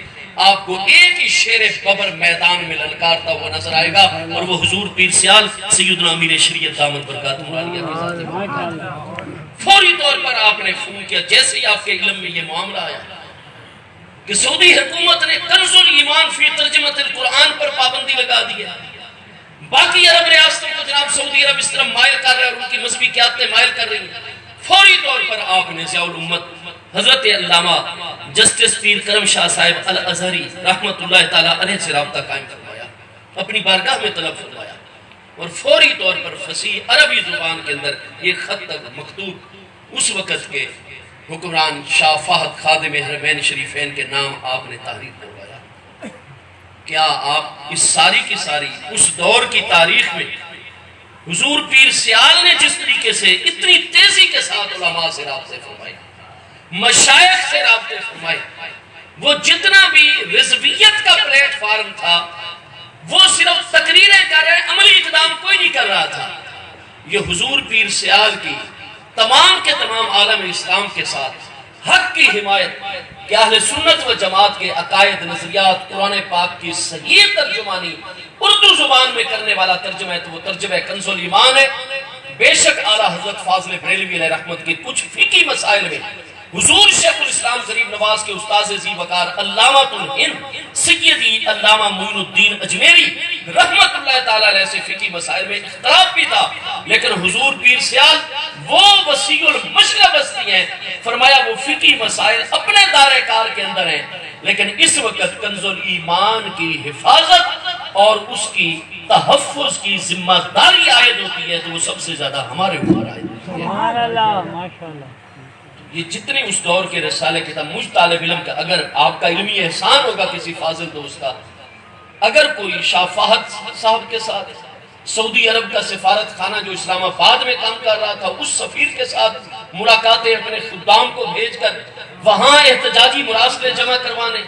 آپ کو ایک ہی شیر ببر میدان میں للکارتا ہوا نظر آئے گا، اور وہ حضور پیر سیال سیدنا امیر شریعت دامت برکاتہ عالیہ کے ذات۔ فوری طور پر آپ نے فون کیا جیسے ہی آپ کے علم میں یہ معاملہ آیا کہ سعودی حکومت نے کنز الایمان فی ترجمۃ القرآن پر پابندی لگا دی ہے، باقی عرب ریاستوں کو جناب سعودی عرب اس طرح مائل کر رہا ہے اور ان کی مذہبی قیادتیں مائل کر رہی ہیں۔ فوری طور پر آپ نے ضیاء الامت حضرت علامہ جسٹس پیر کرم شاہ صاحب الازہری رحمت اللہ تعالیٰ علیہ سے رابطہ قائم کروایا، اپنی بارگاہ میں طلب فرمایا، اور فوری طور پر فصیح عربی زبان کے اندر ایک خط تک مکتوب اس وقت کے حکمران شاہ فہد خادم حرمین شریفین کے نام آپ نے تحریر کروایا۔ کیا آپ اس ساری کی ساری اس دور کی تاریخ میں حضور پیر سیال نے جس طریقے سے اتنی تیزی کے ساتھ علماء سے رابطے فرمائے، مشائخ سے رابطے فرمائے، وہ جتنا بھی رضویت کا پلیٹ فارم تھا وہ صرف تقریریں کر رہے، عملی اقدام کوئی نہیں کر رہا تھا، یہ حضور پیر سیال کی تمام کے تمام عالم اسلام کے ساتھ حق کی حمایت کہ اہل سنت و جماعت کے عقائد نظریات قرآن پاک کی صحیح ترجمانی اردو زبان میں کرنے والا ترجمہ ہے تو وہ ترجمہ کنز الایمان ہے۔ بے شک اعلیٰ حضرت فاضل بریلوی علیہ رحمت کی کچھ فقہی مسائل میں حضور شیخ الاسلام غریب نواز کے استاذ ذی وقار علامہ الہند سیدی علامہ معین الدین اجمیری رحمت اللہ تعالیٰ علیہ سے فقہی مسائل میں اختلاف بھی تھا، لیکن حضور پیر سیال وہ وسیع المشرب ہستی ہیں، فرمایا وہ فقہی مسائل اپنے دائرہ کار کے اندر ہیں، لیکن اس وقت کنز الایمان کی حفاظت اور اس کی تحفظ کی ذمہ داری عائد ہوتی ہے تو وہ سب سے زیادہ ہمارے اوپر عائد ہوتی ہے۔ سبحان اللہ، ماشاءاللہ۔ یہ جتنے اس دور کے رسالے کتاب مجھ طالب علم کا اگر آپ کا علمی احسان ہوگا کسی فاضل دوست کا، اگر کوئی شاہ فہد صاحب کے ساتھ سعودی عرب کا سفارت خانہ جو اسلام آباد میں کام کر رہا تھا اس سفیر کے ساتھ ملاقاتیں اپنے خدام کو بھیج کر وہاں احتجاجی مراسلے جمع کروانے،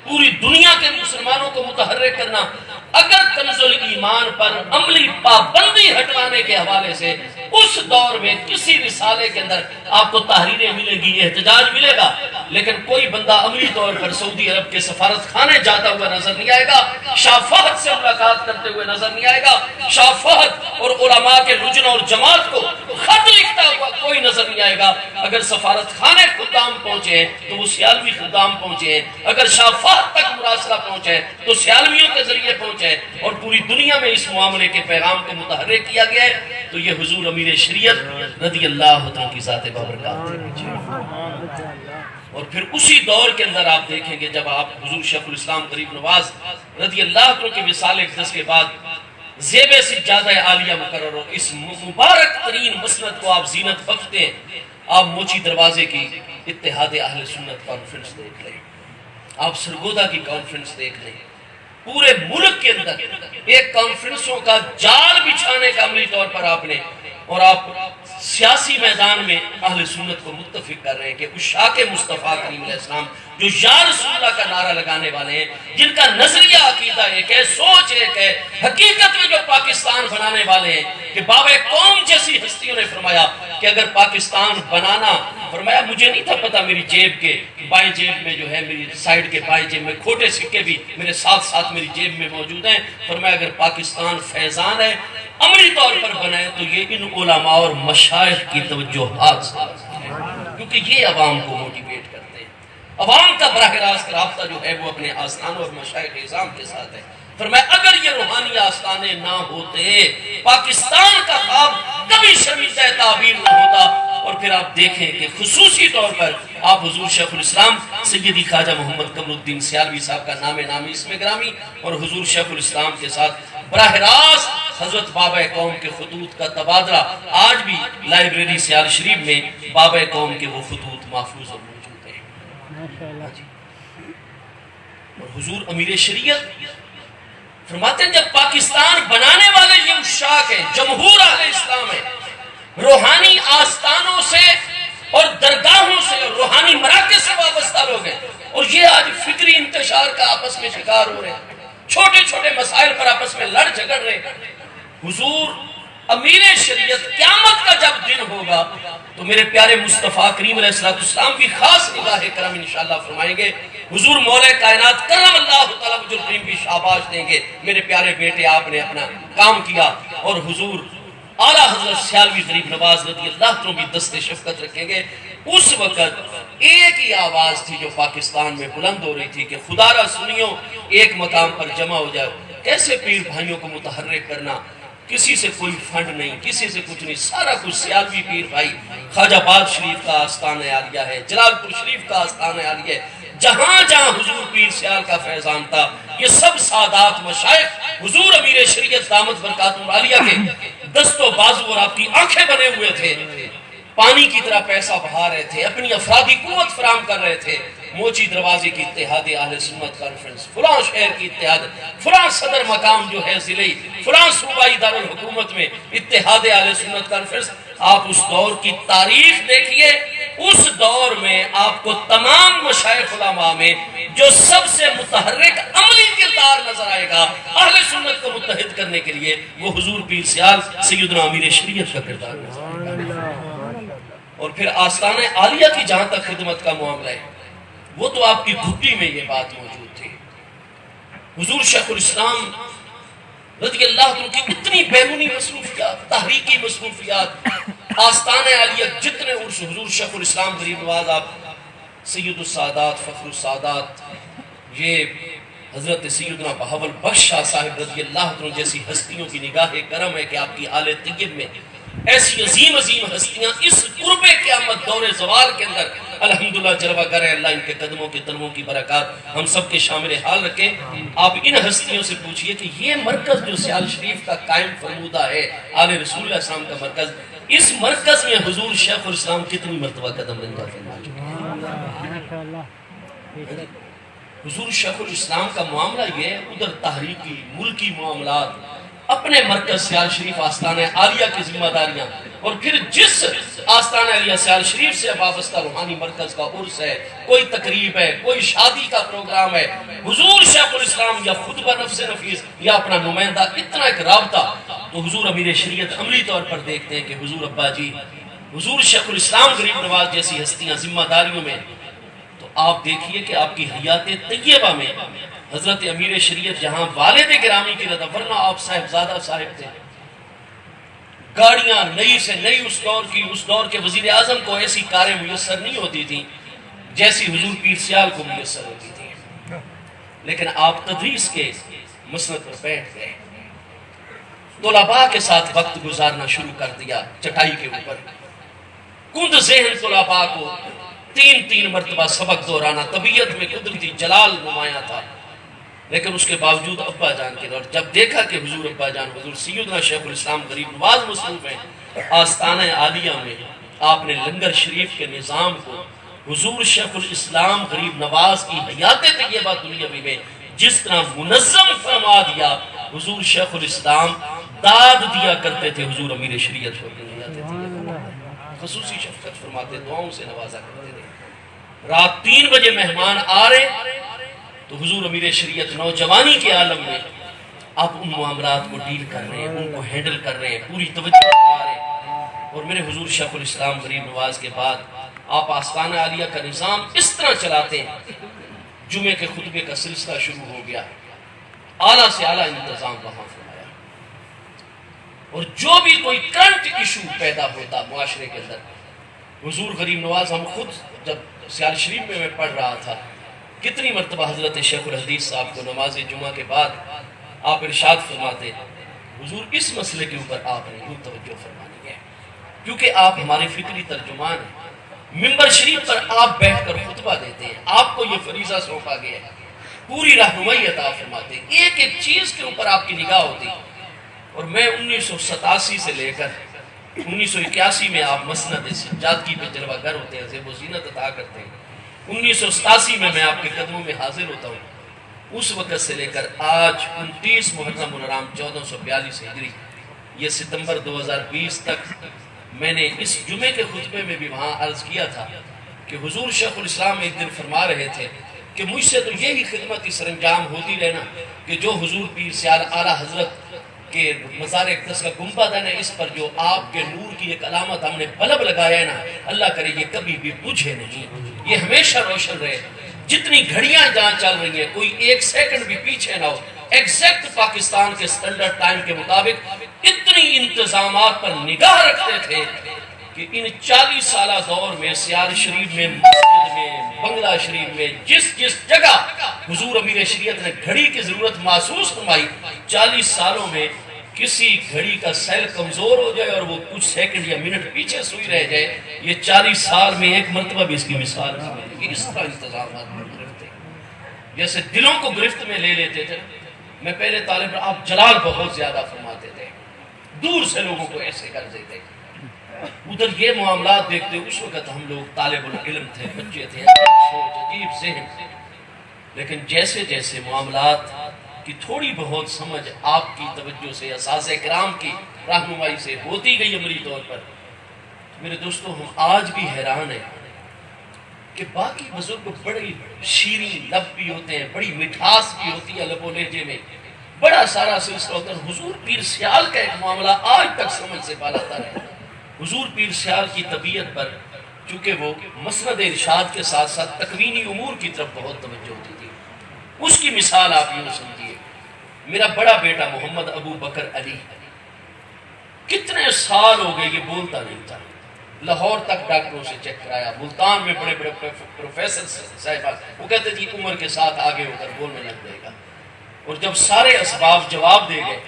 پوری دنیا کے مسلمانوں کو متحرک کرنا، اگر کنز الایمان پر عملی پابندی ہٹوانے کے حوالے سے اس دور میں کسی رسالے کے اندر آپ کو تحریریں ملے گی، احتجاج ملے گا، لیکن کوئی بندہ عملی طور پر سعودی عرب کے سفارت خانے جاتا ہوا نظر نہیں آئے گا، شاہ فہد سے ملاقات کرتے ہوئے نظر نہیں آئے گا، شاہ فہد اور علماء کے لجن اور جماعت کو خط لکھتا ہوا کوئی نظر نہیں آئے گا۔ اگر سفارت خانے خدام پہنچے تو وہ سیالوی خدام پہنچے، اگر شاہ فہد تک مراسلہ پہنچے تو سیالویوں کے ذریعے پہنچے، اور پوری دنیا میں اس معاملے کے پیغام کو متحرک کیا گیا ہے تو یہ حضور امیر شریعت رضی اللہ عنہ کی ذات بابرکات ہے۔ اور پھر اسی دور کے اندر آپ دیکھیں گے جب آپ حضور شیخ الاسلام غریب نواز رضی اللہ عنہ کے وصال اقدس کے بعد زیب سجادہ عالیہ مقرر اور اس مبارک ترین مسند کو آپ زینت بخشتے ہیں، آپ موچی دروازے کی اتحاد اہل سنت کانفرنس دیکھ لیں، آپ سرگودا کی کانفرنس دیکھ لیں، پورے ملک کے اندر ایک کانفرنسوں کا جال بچھانے کا عملی طور پر آپ نے، اور آپ سیاسی میدان میں اہل سنت کو متفق کر رہے ہیں کہ اشاق مصطفیٰ کریم علیہ السلام جو یا رسول اللہ کا نعرہ لگانے والے ہیں، جن کا نظریہ عقیدہ ایک ہے، سوچ ایک ہے، حقیقت میں جو پاکستان بنانے والے ہیں کہ بابا قوم جیسی ہستیوں نے فرمایا کہ اگر پاکستان بنانا، فرمایا مجھے نہیں تھا پتا میری جیب کے بائیں جیب میں جو ہے میری سائیڈ کے بائیں جیب میں کھوٹے سکے بھی میرے ساتھ ساتھ میری جیب میں موجود ہیں، فرمایا اگر پاکستان فیضان ہے عملی طور پر بنائے تو یہ ان علماء اور مشائخ کی توجہات سے، کیونکہ یہ عوام کو موٹیویٹ کرتے ہیں۔ عوام کا براہ راست رابطہ جو ہے وہ اپنے آستانوں اور مشائخ اعظام کے ساتھ ہے۔ فرمایا اگر یہ روحانی آستانے نہ ہوتے پاکستان کا خواب کبھی شرمندہ تعبیر نہ ہوتا۔ اور پھر آپ دیکھیں کہ خصوصی طور پر آپ حضور شیخ الاسلام سیدی خواجہ محمد قمر الدین سیالوی صاحب کا نام نامی اسم گرامی اور حضور شیخ الاسلام کے ساتھ براہ راست حضرت بابا قوم کے خطوط کا تبادلہ، آج بھی لائبریری سیال شریف میں بابا قوم کے وہ خطوط محفوظ اور موجود ہیں۔ اور حضور امیر شریعت فرماتے ہیں جب پاکستان بنانے والے یہ اشاق ہیں، جمہور اہل اسلام ہیں، روحانی آستانوں سے اور درگاہوں سے اور روحانی مراکز سے وابستہ لوگ ہیں، اور یہ آج فکری انتشار کا آپس میں شکار ہو رہے ہیں، چھوٹے چھوٹے مسائل پر آپس میں لڑ جھگڑ رہے ہیں۔ حضور امیر شریعت قیامت کا جب دن ہوگا تو میرے پیارے مصطفیٰ کریم علیہ السلام بھی خاص نگاہ کرم انشاءاللہ فرمائیں گے۔ حضور مولا کائنات کرم اللہ تعالیٰ وجل کریم بھی شاباش دیں گے، میرے پیارے بیٹے آپ نے اپنا کام کیا۔ اور حضور اعلیٰ حضرت سیالوی غریب نواز رضی اللہ عنہ بھی دست شفقت رکھیں گے۔ اس وقت ایک ہی آواز تھی جو پاکستان میں بلند ہو رہی تھی کہ خدا را سنیو ایک مقام پر جمع ہو جائے۔ کیسے پیر بھائیوں کو متحرک کرنا، کسی سے کوئی فنڈ نہیں، کسی سے کچھ نہیں، سارا کچھ سیالوی پیر بھائی، خواجہ آباد شریف کا آستانہ عالیہ ہے، جلال پور شریف کا آستانہ عالیہ ہے، جہاں جہاں حضور پیر سیال کا فیضان تھا، یہ سب سادات مشائخ حضور امیر شریعت دامت برکاتہم عالیہ کے دست و بازو اور آپ کی آنکھیں بنے ہوئے تھے، پانی کی طرح پیسہ بہا رہے تھے، اپنی افرادی قوت فراہم کر رہے تھے۔ موچی دروازے کی اتحاد اہل سنت کانفرنس، فلاں شہر کی اتحاد، فلاں صدر مقام جو ہے ضلعی، فلاں صوبائی دارالحکومت میں اتحاد اہل سنت کانفرنس۔ آپ اس دور کی تاریخ دیکھیے، اس دور میں آپ کو تمام مشائخ علماء میں جو سب سے متحرک عملی کردار نظر آئے گا اہل سنت کو متحد کرنے کے لیے، وہ حضور پیر سیال سیدنا امیر شریعت کا کردار نظر آئے گا۔ اور پھر آستانہ عالیہ کی جہاں تک خدمت کا معاملہ ہے، وہ تو آپ کی گھٹی میں یہ بات موجود تھی۔ حضور شیخ الاسلام رضی اللہ عنہ کی اتنی بیرونی مصروفیات، تحریکی مصروفیات، آستانہ عالیہ جتنے عرص، حضور شیخ الاسلام غریب نواز آپ سید السادات، فخر السادات، یہ حضرت سیدنا بہاول بخش شاہ صاحب رضی اللہ عنہ جیسی ہستیوں کی نگاہ کرم ہے کہ آپ کی آل طیب میں ایسی عظیم عظیم ہستیاں اس قرب قیامت دور زوال کے اندر الحمدللہ جلوہ گر ہے۔ اللہ ان کے قدموں کے تلووں کی برکات ہم سب کے شامل حال رکھیں۔ آپ ان ہستیوں سے پوچھئے کہ یہ مرکز جو سیال شریف کا قائم فرمودہ ہے، آل رسول اللہ السلام کا مرکز، اس مرکز میں حضور شیخ الاسلام کتنی مرتبہ قدم رنجا فرما چکے ہیں؟ حضور شیخ الاسلام کا معاملہ یہ ہے، ادھر تحریکی ملکی معاملات، اپنے مرکز سیال شریف آستانہ عالیہ کی ذمہ داریاں، اور پھر جس آستانہ عالیہ سیال شریف سے وابستہ روحانی مرکز کا عرس ہے، کوئی تقریب ہے، کوئی شادی کا پروگرام ہے، حضور شیخ الاسلام یا خود بنفس نفیس یا اپنا نمائندہ، اتنا ایک رابطہ تو حضور امیر شریعت عملی طور پر دیکھتے ہیں کہ حضور ابا جی، حضور شیخ الاسلام غریب نواز جیسی ہستیاں ذمہ داریوں میں، تو آپ دیکھیے کہ آپ کی حیات طیبہ میں حضرت امیر شریعت جہاں والد گرامی کی رضا، ورنہ آپ صاحبزادہ صاحب تھے، گاڑیاں نئی سے نئی اس دور کے وزیر اعظم کو ایسی کاریں میسر نہیں ہوتی تھیں جیسی حضور پیر سیال کو میسر ہوتی تھی، لیکن آپ تدریس کے مسند پر بیٹھ گئے، طلباء کے ساتھ وقت گزارنا شروع کر دیا چٹائی کے اوپر، کند ذہن طلباء کو تین مرتبہ سبق دہرانا، طبیعت میں قدرتی جلال نمایاں تھا، لیکن اس کے باوجود ابا جان کے دور جب دیکھا کہ حضور ابا جان حضور سیدنا شیخ الاسلام غریب نواز مصروف ہیں، آستانہ عالیہ میں آپ نے لنگر شریف کے نظام کو حضور شیخ الاسلام غریب نواز کی حیات طیبہ دنیاوی میں جس طرح منظم فرما دیا، حضور شیخ الاسلام داد دیا کرتے تھے حضور امیر شریعت خصوصی شفقت فرماتے، دعاؤں سے نوازا کرتے تھے۔ رات 3 بجے مہمان آ رہے تو حضور امیر شریعت نوجوانی کے عالم میں آپ ان معاملات کو ڈیل کر رہے ہیں، ان کو ہینڈل کر رہے ہیں، پوری توجہ دلا رہے ہیں۔ اور میرے حضور شیخ الاسلام غریب نواز کے بعد آپ آستانہ عالیہ کا نظام اس طرح چلاتے ہیں، جمعے کے خطبے کا سلسلہ شروع ہو گیا، اعلیٰ سے اعلیٰ انتظام وہاں فرمایا، اور جو بھی کوئی کرنٹ ایشو پیدا ہوتا معاشرے کے اندر، حضور غریب نواز، ہم خود جب سیال شریف میں پڑھ رہا تھا، کتنی مرتبہ حضرت شیخ الحدیث صاحب کو نماز جمعہ کے بعد آپ ارشاد فرماتے حضور اس مسئلے کے اوپر آپ نے یوں توجہ فرمانی ہے، کیونکہ آپ ہمارے فکری ترجمان ہیں، منبر شریف پر آپ بیٹھ کر خطبہ دیتے ہیں، آپ کو یہ فریضہ سونپا گیا ہے، پوری رہنمائی عطا فرماتے ہیں، ایک ایک چیز کے اوپر آپ کی نگاہ ہوتی. اور میں 1987 سے لے کر 1981 میں آپ مسند سجادگی پہ جلوہ گر ہوتے ہیں، زیب و زینت عطا کرتے ہیں، 1987 میں آپ کے قدموں میں حاضر ہوتا ہوں. اس وقت سے لے کر آج 29 محرم الحرام 1442 ہجری، یہ ستمبر 2020 تک، میں نے اس جمعے کے خطبے میں بھی وہاں عرض کیا تھا کہ حضور شیخ الاسلام ایک دن فرما رہے تھے کہ مجھ سے تو یہی خدمت کی سرانجام ہوتی رہنا کہ جو حضور پیر سیال اعلیٰ حضرت کہ مزار اقدس کا گنبد ہے نا، اس پر جو آپ کے نور کی ایک علامت ہم نے بلب لگایا ہے نا، اللہ کرے یہ کبھی بھی بجھے نہیں، یہ ہمیشہ روشن رہے. جتنی گھڑیاں جہاں چل رہی ہیں کوئی ایک سیکنڈ بھی پیچھے نہ ہو، ایگزیکٹ پاکستان کے سٹینڈرڈ ٹائم کے مطابق اتنی انتظامات پر نگاہ رکھتے تھے کہ ان 40 سالہ دور میں سیال شریف میں، مسجد میں، بنگلہ شریف میں، جس جگہ حضور امیر شریعت نے گھڑی کی ضرورت محسوس فرمائی، 40 سالوں میں کسی گھڑی کا سیل کمزور ہو جائے اور وہ کچھ سیکنڈ یا منٹ پیچھے سوئی رہ جائے، یہ 40 سال میں ایک مرتبہ بھی اس کی مثال نہیں ہے. اس طرح انتظامات میں گرفت ہے، جیسے دلوں کو گرفت میں لے لیتے تھے. میں پہلے طالب آپ جلال بہت زیادہ فرماتے تھے، دور سے لوگوں کو ایسے کر دیتے، ادھر یہ معاملات دیکھتے. اس وقت ہم لوگ طالب العلم تھے، بچے تھے، سوچ عجیب ذہن، لیکن جیسے جیسے معاملات کی تھوڑی بہت سمجھ آپ کی توجہ سے، اساتذہ کرام کی رہنمائی سے ہوتی گئی عملی طور پر، میرے دوستو ہم آج بھی حیران ہیں کہ باقی بزرگ بڑی شیریں لب بھی ہوتے ہیں، بڑی مٹھاس بھی ہوتی ہے لب و لہجے میں، بڑا سارا سلسلہ ہوتا ہے. حضور پیر سیال کا ایک معاملہ آج تک سمجھ سے بالاتا ہے. حضور پیر سیال کی طبیعت پر چونکہ وہ مسند ارشاد کے ساتھ ساتھ تکوینی امور کی طرف بہت توجہ ہوتی تھی. اس کی مثال آپ یوں سمجھیے، میرا بڑا بیٹا محمد ابو بکر علی کتنے سال ہو گئے یہ بولتا نہیں تھا، لاہور تک ڈاکٹروں سے چیک کرایا، ملتان میں بڑے بڑے پروفیسر صاحبان، وہ کہتے جی عمر کے ساتھ آگے ہو کر بولنے لگ جائے گا. اور جب سارے اسباب جواب دے گئے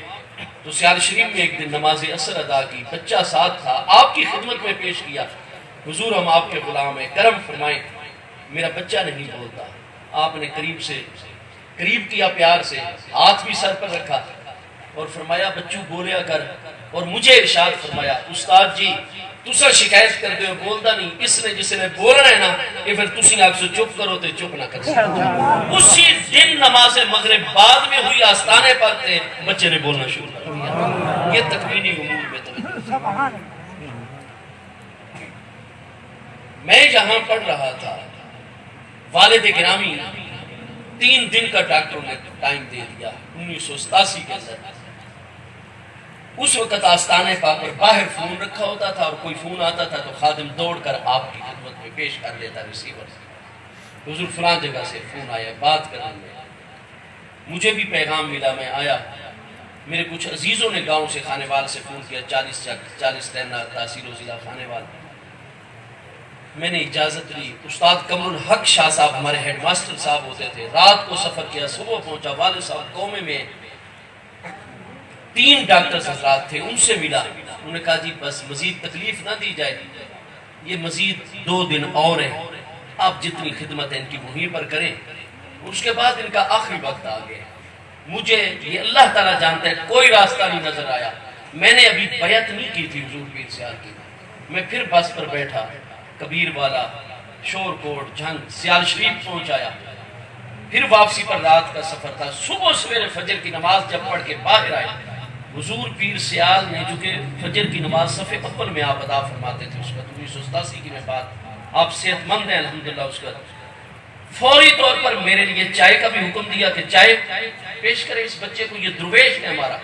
تو سیال شریف میں ایک دن نماز عصر ادا کی، بچہ ساتھ تھا، آپ کی خدمت میں پیش کیا، حضور ہم آپ کے غلام ہیں، کرم فرمائیں. میرا بچہ نہیں بولتا، آپ نے قریب کیا پیار سے، ہاتھ بھی سر پر رکھا اور فرمایا بچوں بولیا کر، اور مجھے ارشاد فرمایا استاد جی تسا شکایت کر دے بولتا نہیں، اس نے جس نے بولنا ہے نا یہ پھر تسی آپ سے چپ کرو تو چپ نہ کر سکتے. اسی دن نماز مغرب بعد میں ہوئی آستانے پر تھے، بچے نے بولنا شروع کر دیا. یہ تکوینی امور میں توجہ. میں جہاں پڑھ رہا تھا والد گرامی 3 دن کا ڈاکٹروں نے ٹائم دے دیا 1987 کے اندر. اس وقت آستانے پاک پر باہر فون رکھا ہوتا تھا اور کوئی فون آتا تھا تو خادم دوڑ کر آپ کی خدمت میں پیش کر لیتا ریسیور سے، حضور فلان جگہ سے فون آیا بات کرنے میں. مجھے بھی پیغام ملا، میں آیا، میرے کچھ عزیزوں نے گاؤں سے خانے وال سے فون کیا، 40 تینار تحصیل و ضلع خانے وال. میں نے اجازت لی، استاد قمر الحق شاہ صاحب ہمارے ہیڈ ماسٹر صاحب ہوتے تھے، رات کو سفر کیا، صبح پہنچا. والد صاحب قومے میں 3 ڈاکٹر حضرات تھے، ان سے ملا. انہوں نے کہا جی بس مزید تکلیف نہ دی جائے، یہ مزید 2 دن اور ہیں، آپ جتنی خدمت ہے ان کی وہیں پر کریں. اس کے بعد ان کا آخری وقت آ گیا. مجھے یہ اللہ تعالیٰ جانتا ہے کوئی راستہ نہیں نظر آیا. میں نے ابھی بیعت نہیں کی تھی حضور پیر سیال کی. میں پھر بس پر بیٹھا، کبیر والا، شور کوٹ، جھنگ، سیال شریف پہنچایا. پھر واپسی پر رات کا سفر تھا. صبح سویرے فجر کی نماز جب پڑھ کے باہر آئے، حضور پیر سیال نے جو کہ فجر کی نماز صف اول میں آپ ادا فرماتے تھے، اس وقت 1987 کی میں بات، آپ صحت مند ہیں الحمدللہ. اس وقت فوری طور پر میرے لیے چائے کا بھی حکم دیا کہ چائے پیش کرے اس بچے کو، یہ درویش ہے ہمارا.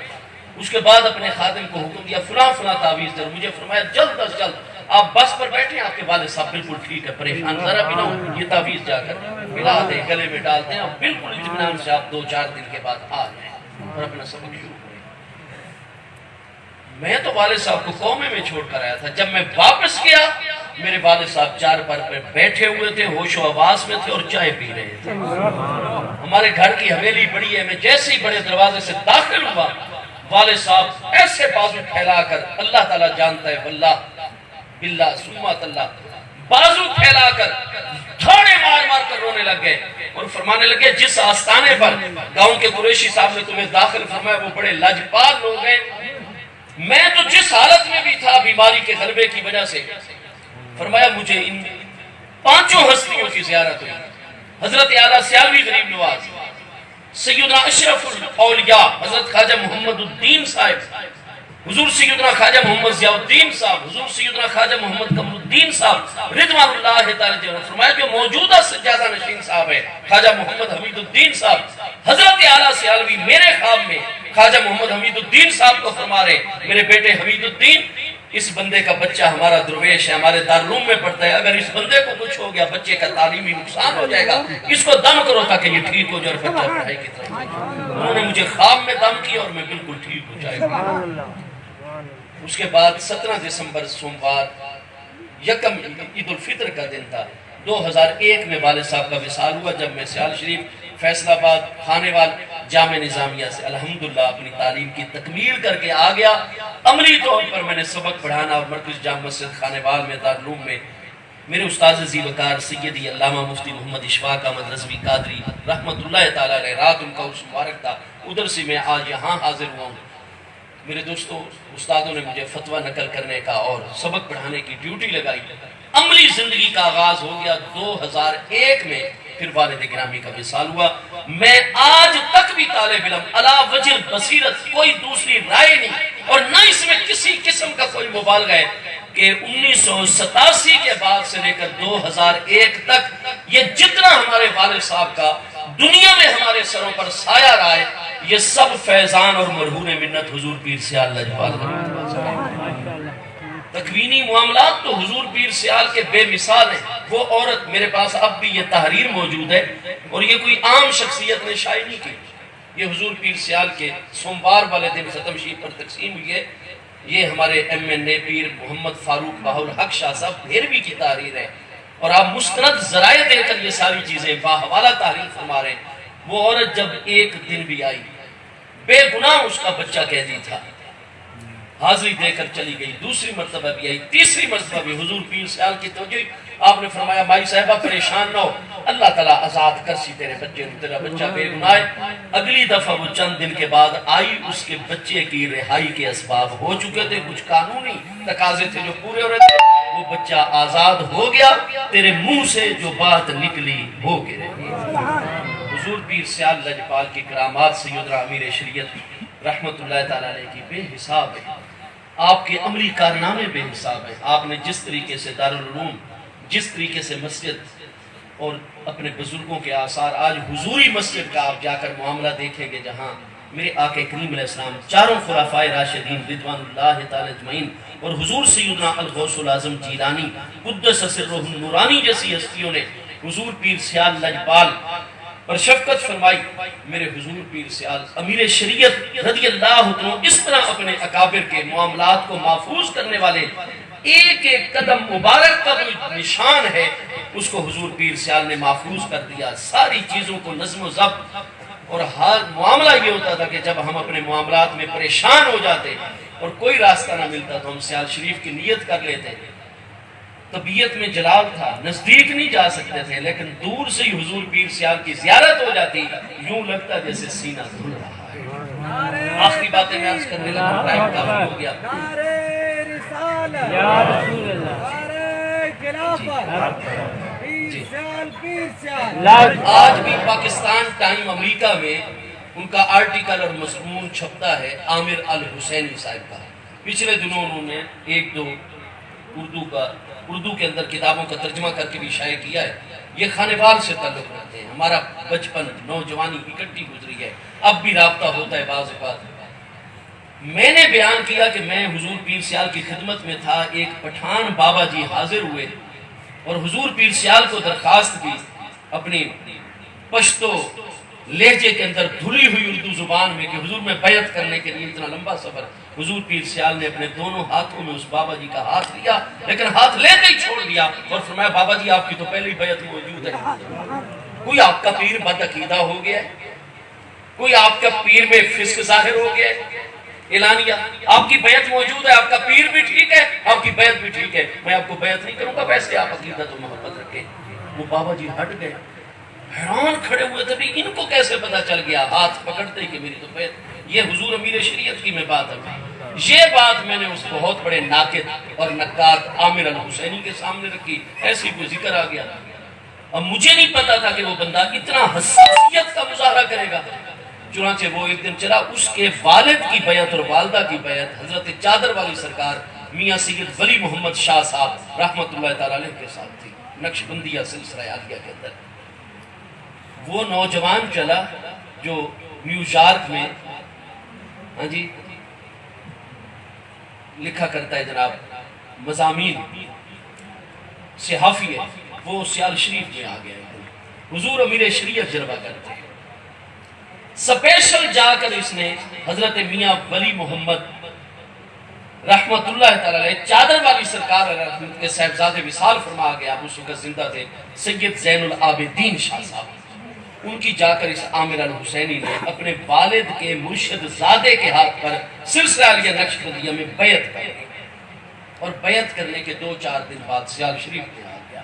اس کے بعد اپنے خادم کو حکم دیا فلاں فلاں تعویذ در. مجھے فرمایا جلد از جلد آپ بس پر بیٹھیں، آپ کے والد صاحب بالکل ٹھیک ہے، پریشان ذرا بھی نہ ہو، یہ تعویذ جا کر ملا دیں، گلے میں ڈالتے ہیں، اور بالکل اطمینان سے آپ 2-4 دن کے بعد آ جائیں اور اپنا سبق شروع کریں. میں تو والد صاحب کو قومے میں چھوڑ کر آیا تھا. جب میں واپس گیا میرے والد صاحب چار پر بیٹھے ہوئے تھے، ہوش و آواز میں تھے اور چائے پی رہے تھے۔ ہمارے گھر کی حویلی بڑی ہے، میں جیسے ہی بڑے دروازے سے داخل ہوا، والد صاحب ایسے بازو پھیلا کر، اللہ تعالیٰ جانتا ہے، واللہ باللہ سمت اللہ، بازو پھیلا کر تھوڑے مار مار کر رونے لگ گئے اور فرمانے لگے جس آستانے پر گاؤں کے قریشی صاحب نے تمہیں داخل فرمایا وہ بڑے لاجپال لوگ ہیں، میں تو جس حالت میں بھی تھا بیماری کے غلبے کی وجہ سے، فرمایا مجھے ان پانچوں ہستیوں کی زیارت ہوئی، حضرت اعلیٰ سیالوی غریب نواز، سیدنا اشرف الاولیاء حضرت خواجہ محمد الدین صاحب، حضور سیدنا خواجہ محمد ضیاء الدین صاحب، حضور سیدنا خواجہ محمد قمر الدین صاحب رضوان اللہ تعالی عنہ، فرمایا جو موجودہ سجادہ نشین صاحب ہے خواجہ محمد حمید الدین صاحب، حضرت اعلیٰ سیالوی میرے خواب میں خواجہ محمد حمید الدین صاحب کو فرما رہے میرے بیٹے حمید الدین، اس بندے کا بچہ ہمارا درویش ہے، ہمارے دارالعلوم میں پڑھتا ہے، اگر اس بندے کو کچھ ہو گیا بچے کا تعلیمی نقصان ہو جائے گا، اس کو دم کرو تاکہ یہ ٹھیک ہو جائے اور بچہ پڑھائی کی طرف۔ انہوں نے مجھے خواب میں دم کیا اور میں بالکل ٹھیک ہو جائے گا۔ اس کے بعد 17 دسمبر سوموار یکم عید الفطر کا دن تھا، 2001 میں والد صاحب کا وصال ہوا، جب میں سیال شریف فیصل آباد خانیوال جامع نظامیہ سے الحمدللہ اپنی تعلیم کی تکمیل کر کے آ گیا۔ عملی طور پر میں نے سبق پڑھانا اور مرکز جامع مسجد خانیوال میں دارالعلوم میں میرے استاذ ذیوکار سیدی علامہ مفتی محمد اشفاق احمد رضوی قادری رحمت اللہ تعالیٰ علیہ، رات ان کا عرس مبارک تھا، ادھر سے میں آج یہاں حاضر ہوا ہوں۔ میرے دوستوں، استادوں نے مجھے فتویٰ نقل کرنے کا اور سبق پڑھانے کی ڈیوٹی لگائی، عملی زندگی کا آغاز ہو گیا 2001 میں، پھر والد گرامی کا وصال ہوا۔ میں آج تک بھی طالب علم علا وجہ بصیرت کوئی دوسری رائے نہیں اور نہ اس میں کسی قسم کا کوئی مبالغہ ہے کہ 1987 کے بعد سے لے کر 2001 تک یہ جتنا ہمارے والد صاحب کا دنیا میں ہمارے سروں پر سایہ رہا ہے، یہ سب فیضان اور مرہون منت حضور پیر سیال لجپال تکوینی معاملات تو حضور پیر سیال کے بے مثال ہیں۔ وہ عورت، میرے پاس اب بھی یہ تحریر موجود ہے اور یہ کوئی عام شخصیت نے شائع نہیں کی، یہ حضور پیر سیال کے سوموار والے دن ختم شریف پر تقسیم ہوئی ہے۔ یہ ہمارے MNA پیر محمد فاروق بہاءالحق شاہ صاحب بھیروی کی تحریر ہے اور آپ مستند ذرائع دے کر یہ ساری چیزیں باحوالہ تحریر فرما رہے ہیں۔ وہ عورت جب ایک دن بھی آئی، بے گناہ اس کا بچہ قیدی تھا، حاضری دے کر چلی گئی، دوسری مرتبہ بھی آئی، تیسری مرتبہ بھی حضور پیر سیال کی توجہ، آپ نے فرمایا مائی صاحبہ پریشان نہ ہو، اللہ تعالیٰ آزاد کرسی تیرے بچے نے، تیرا بچہ بے گناہ ہے۔ اگلی دفعہ وہ چند دن کے بعد آئی، اس کے بچے کی رہائی کے اسباب ہو چکے تھے، کچھ قانونی تقاضے تھے جو پورے ہو رہے تھے، وہ بچہ آزاد ہو گیا، تیرے منہ سے جو بات نکلی ہو کے رہی۔ حضور پیر سیال لجپال کی کرامات سیدنا امیر شریعت رحمت اللہ تعالیٰ علیہ کی بے حساب ہے، آپ کے عملی کارنامے بے حساب ہیں۔ آپ نے جس طریقے سے دارالعلوم، جس طریقے سے مسجد اور اپنے بزرگوں کے آثار، آج حضوری مسجد کا آپ جا کر معاملہ دیکھیں گے جہاں میرے آقا کریم علیہ السلام، چاروں خلفائے راشدین رضوان اللہ تعالی اجمعین اور حضور سیدنا الغوث العظم جیلانی قدس سرہ النورانی جیسی ہستیوں نے حضور پیر سیال لجپال پر شفقت فرمائی۔ میرے حضور پیر سیال امیر شریعت رضی اللہ عنہ اس طرح اپنے اکابر کے معاملات کو محفوظ کرنے والے، ایک ایک قدم مبارک کا جو نشان ہے اس کو حضور پیر سیال نے محفوظ کر دیا، ساری چیزوں کو نظم و ضبط۔ اور حال معاملہ یہ ہوتا تھا کہ جب ہم اپنے معاملات میں پریشان ہو جاتے اور کوئی راستہ نہ ملتا تو ہم سیال شریف کی نیت کر لیتے، طبیعت میں جلال تھا، نزدیک نہیں جا سکتے تھے، لیکن دور سے ہی حضور پیر سیال کی زیارت ہو جاتی، یوں لگتا جیسے سینہ دھل رہا ہے۔ آخری باتیں میں عرض کرنے لگا، ٹائم کافی ہو گیا۔ آج بھی پاکستان ٹائم امریکہ میں ان کا آرٹیکل اور مضمون چھپتا ہے عامر الحسینی صاحب کا۔ پچھلے دنوں انہوں نے ایک دو اردو کے اندر کتابوں کا ترجمہ کر کے بھی شائع کیا ہے۔ یہ خانیوال سے تعلق رکھتے ہیں، ہمارا بچپن نوجوانی اکٹھی گزری ہے، اب بھی رابطہ ہوتا ہے بعض اوقات۔ میں نے بیان کیا کہ میں حضور پیر سیال کی خدمت میں تھا، ایک پٹھان بابا جی حاضر ہوئے اور حضور پیر سیال کو درخواست کی، اپنی پشتو لہجے کے اندر دھلی ہوئی اردو زبان میں کہ حضور میں بیعت کرنے کے لیے اتنا لمبا سفر. حضور پیر سیال نے اپنے دونوں ہاتھوں میں اس بابا جی کا ہاتھ لیا, لیکن ہاتھ لیتے ہی چھوڑ دیا اور فرمایا بابا جی آپ کی تو پہلے ہی بیعت موجود ہے. کوئی آپ کا پیر بد عقیدہ ہو گیا ہے, کوئی آپ کا پیر میں فسق ظاہر ہو گیا ہے, اعلانیہ آپ کی بیعت موجود ہے, آپ کا پیر بھی ٹھیک ہے, آپ کی بیعت بھی ٹھیک ہے, میں آپ کو بیعت نہیں کروں گا, ویسے آپ عقیدت و محبت رکھیں. وہ بابا جی ہٹ گئے, حیران کھڑے ہوئے تھے بھی ان کو کیسے پتا چل گیا ہاتھ پکڑتے کہ میری تو بیعت. یہ حضور امیر شریعت کی میں بات ہے. یہ بات میں نے اس بہت بڑے ناقد اور نقاد عامر الحسینی کے سامنے رکھی, ایسی کوئی ذکر آ گیا. اب مجھے نہیں پتا تھا کہ وہ بندہ اتنا حساسیت کا مظاہرہ کرے گا. چنانچہ وہ ایک دن چلا, اس کے والد کی بیعت اور والدہ کی بیعت حضرت چادر والی سرکار میاں سید ولی محمد شاہ صاحب رحمۃ اللہ تعالی علیہ کے ساتھ تھی, نقشبندیہ سلسلہ عالیہ کے اندر. وہ نوجوان چلا جو نیو یارک میں ہاں جی لکھا کرتا ہے جناب, مضامین صحافی ہے, وہ سیال شریف میں آ گیا. حضور امیر شریعت جلوہ کرتے ہیں. سپیشل جا کر اس نے حضرت میاں ولی محمد رحمت اللہ تعالی علیہ چادر والی سرکار کے صاحبزادے وصال فرما گیا, آپ اس وقت زندہ تھے, سید زین العابدین شاہ صاحب, ان کی جا کر اس عامر الحسینی نے اپنے والد کے مرشد زادے کے ہاتھ پر سلسلہ علیہ نقشبندیہ میں بیعت کی. اور بیعت کرنے کے 2-4 دن بعد سیال شریف میں آ گیا.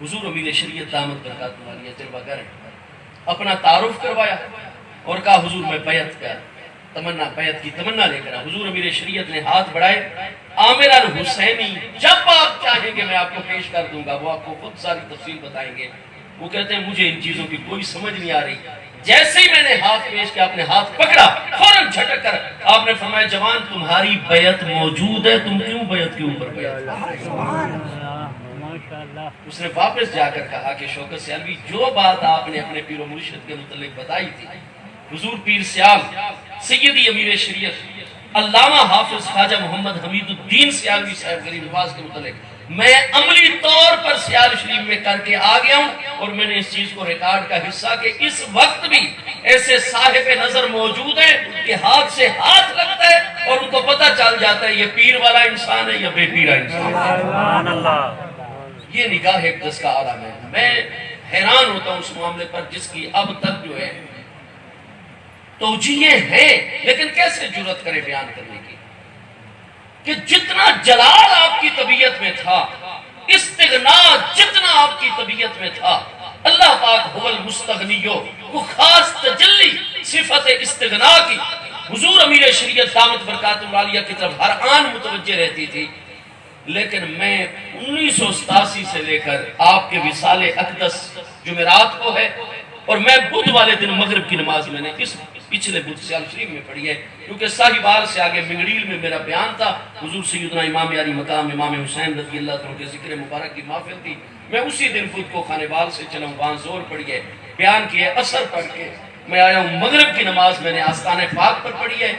حضور امیر شریعت دامت برکاتہ عالیہ جلوہ گر اپنا تعارف کروایا اور کہا حضور میں بیعت کر تمنا, بیعت کی تمنا لے کر. حضور امیر شریعت نے ہاتھ بڑھائے, عامر الحسینی جب آپ چاہیں گے میں آپ کو پیش کر دوں گا, وہ آپ کو خود ساری تفصیل بتائیں گے. وہ کہتے ہیں مجھے ان چیزوں کی کوئی سمجھ نہیں آ رہی. جیسے ہی میں نے ہاتھ پیش کیا, آپ نے ہاتھ پکڑا, فوراً جھٹک کر آپ نے فرمایا جوان تمہاری بیعت موجود ہے, تم کیوں بیعت کے اوپر بیعت. اس نے واپس جا کر کہا کہ شوکت سیالوی جو بات آپ نے اپنے پیر و مرشد کے متعلق بتائی تھی, حضور پیر سیال سیدی امیر شریعت علامہ حافظ خواجہ محمد حمید الدین سیالوی صاحب غریب نواز کے متعلق میں عملی طور پر سیال شریف میں کر کے آ گیا ہوں, اور میں نے اس چیز کو ریکارڈ کا حصہ کہ اس وقت بھی ایسے صاحب نظر موجود ہیں کہ ہاتھ سے ہاتھ لگتا ہے اور ان کو پتہ چل جاتا ہے یہ پیر والا انسان ہے یا بے پیرا انسان ہے. یہ نگاہ اقدس کا عالم ہے. میں حیران ہوتا ہوں اس معاملے پر جس کی اب تک جو ہے توجیہ ہے, لیکن کیسے جرأت کرے بیان کرنے کی کہ جتنا جلال آپ کی طبیعت میں تھا, استغنا جتنا آپ کی طبیعت میں تھا, اللہ پاک هو المستغنیو, وہ خاص تجلی صفت استغنا کی حضور امیر شریعت دامت برکاتہ عالیہ کی طرف ہر آن متوجہ رہتی تھی. لیکن میں 1987 سے لے کر آپ کے وصال اقدس جمعرات کو ہے, اور میں بدھ والے دن مغرب کی نماز میں نے اس پچھلے بدھ سیال شریف میں پڑھی ہے, کیونکہ ساہیوال سے آگے منگڑیل میں میرا بیان تھا. حضور سیدنا امام علی مقام امام حسین رضی اللہ عنہ کے ذکر مبارک کی محفل تھی. میں اسی دن بدھ کو خانے بال سے چلا ہوں, وہاں زور پڑھی ہے, بیان کیا ہے, اثر پڑھ کے میں آیا ہوں. مغرب کی نماز میں نے آستان پاک پر پڑھی ہے,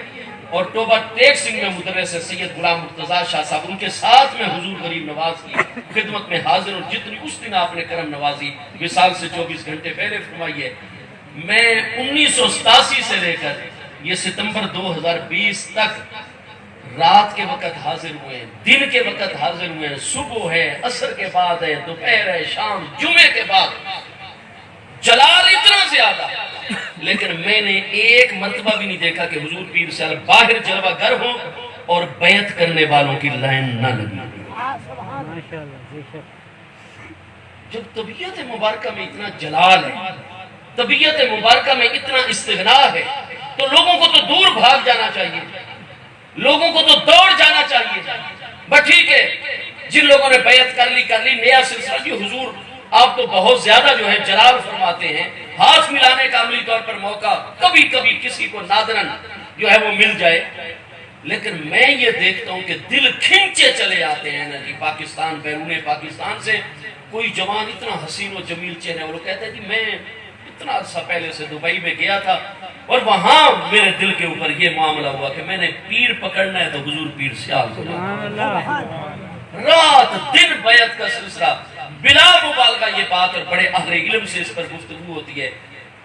اور توبہ ٹیک سنگھ میں مدرس سید غلام مرتضیٰ شاہ صاحب, ان کے ساتھ میں حضور غریب نواز کی خدمت میں حاضر, اور جتنی اس دن آپ نے کرم نوازی وصال سے 24 گھنٹے پہلے فرمائی ہے. میں 1987 سے لے کر یہ ستمبر 2020 تک رات کے وقت حاضر ہوئے ہیں, دن کے وقت حاضر ہوئے ہیں, صبح ہے, عصر کے بعد ہے, دوپہر ہے, شام, جمعے کے بعد, جلال اتنا زیادہ. لیکن میں نے ایک مرتبہ بھی نہیں دیکھا کہ حضور پیر سیال باہر جلوہ گر ہو اور بیعت کرنے والوں کی لائن نہ لگی. جب طبیعت مبارکہ میں اتنا جلال ہے, طبیعت مبارکہ میں اتنا استغنا ہے, تو لوگوں کو تو دور بھاگ جانا چاہیے, لوگوں کو تو دوڑ جانا چاہیے. بس ٹھیک ہے, جن لوگوں نے بیعت کر لی, نیا سلسلہ. جی حضور آپ تو بہت زیادہ جو ہے جلال فرماتے ہیں, ہاتھ ملانے کا عملی طور پر موقع کبھی کبھی کسی کو نادراً جو ہے وہ مل جائے. لیکن میں یہ دیکھتا ہوں کہ دل کھنچے چلے آتے ہیں نا جی پاکستان, بیرون پاکستان سے کوئی جوان اتنا حسین و جمیل چہرے, اور وہ کہتا ہے کہ میں اتنا عرصہ پہلے سے دبئی میں گیا تھا, اور وہاں میرے دل کے اوپر یہ معاملہ ہوا کہ میں نے پیر پکڑنا ہے تو حضور پیر سیال کو رات دن بیعت کا سلسلہ بلا مبالغہ یہ بات, اور بڑے اہل علم سے اس پر گفتگو ہوتی ہے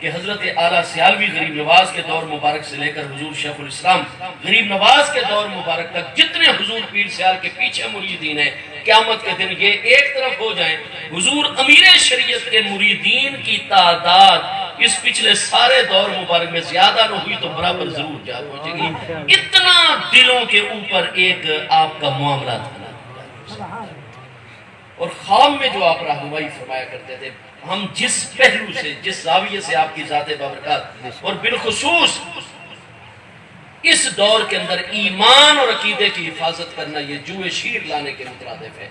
کہ حضرت اعلیٰ سیالوی غریب نواز کے دور مبارک سے لے کر حضور شیخ الاسلام غریب نواز کے دور مبارک تک جتنے حضور پیر سیال کے پیچھے مریدین ہیں، قیامت کے دن یہ ایک طرف ہو جائیں، حضور امیر شریعت کے مریدین کی تعداد اس پچھلے سارے دور مبارک میں زیادہ نہ ہوئی تو برابر ضرور جا پہنچے گی۔ اتنا دلوں کے اوپر ایک آپ کا معاملہ تھا۔ اور خواب میں جو آپ رہنمائی فرمایا کرتے تھے، ہم جس پہلو سے، جس زاویے سے آپ کی ذات بابرکات اور بالخصوص اس دور کے اندر ایمان اور عقیدے کی حفاظت کرنا یہ جوئے شیر لانے کے مترادف ہے۔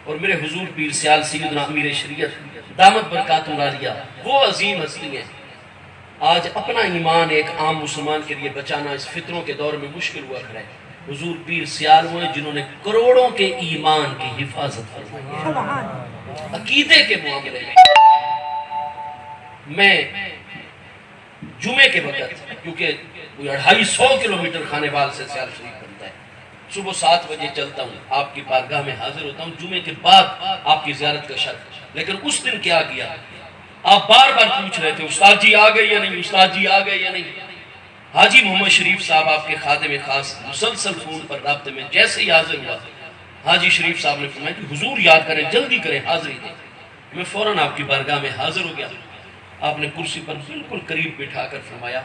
اور میرے حضور پیر سیال سیدنا امیر شریعت دامت برکات العالیہ وہ عظیم ہستی ہیں، آج اپنا ایمان ایک عام مسلمان کے لیے بچانا اس فتنوں کے دور میں مشکل ہوا کھڑا ہے۔ حضور پیر سیال ہوئے جنہوں نے کروڑوں کے ایمان کی حفاظت فرمائی عقیدے کے معاملے میں جمعے کے وقت، کیونکہ 250 کلومیٹر کھانے وال سے سیال شریف بنتا ہے، صبح 7 بجے چلتا ہوں، آپ کی بارگاہ میں حاضر ہوتا ہوں جمعے کے بعد آپ کی زیارت کا شرط۔ لیکن اس دن کیا کیا، آپ بار بار پوچھ رہے تھے استاد جی آ گئے یا نہیں، استاد جی آ گئے یا نہیں۔ حاجی محمد شریف صاحب آپ کے خادم خاص مسلسل فون پر رابطے میں، جیسے ہی حاضر ہوا حاجی شریف صاحب نے فرمایا کہ حضور یاد کریں، جلدی کریں، حاضری دیں۔ میں فوراً آپ کی بارگاہ میں حاضر ہو گیا۔ آپ نے کرسی پر بالکل قریب بٹھا کر فرمایا،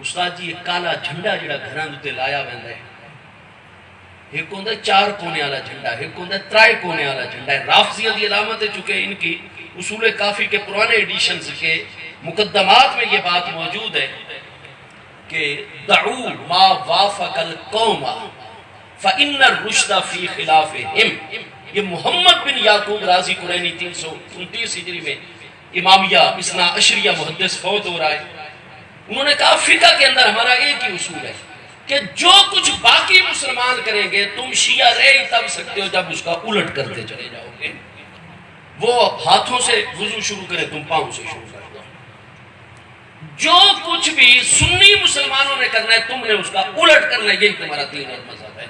استاد جی یہ کالا جھنڈا جڑا گھراں دے لایا ویندا ہے، ایک ہوندا 4 کونے والا جھنڈا، ایک ہوندا 3 کونے والا جھنڈا ہے۔ رافضیہ دی علامت ہے، چونکہ ان کی اصول کافی کے پرانے ایڈیشنز کے مقدمات میں یہ بات موجود ہے کہ دعو ما وافق القوم فإن الرشد فی خلافہم۔ یہ محمد بن یعقوب رازی قرینی 329 ہجری میں امامیہ اثنا عشریہ محدث فوت ہو رہا ہے۔ انہوں نے کہا فقہ کے اندر ہمارا ایک ہی اصول ہے کہ جو کچھ باقی مسلمان کریں گے تم شیعہ رہ ہی تب سکتے ہو جب اس کا الٹ کرتے چلے جاؤ گے۔ وہ ہاتھوں سے وضو شروع کرے، تم پاؤں سے شروع کر دو۔ جو کچھ بھی سنی مسلمانوں نے کرنا ہے تم نے اس کا الٹ کرنا ہے، یہی تمہارا دین اور مذہب ہے۔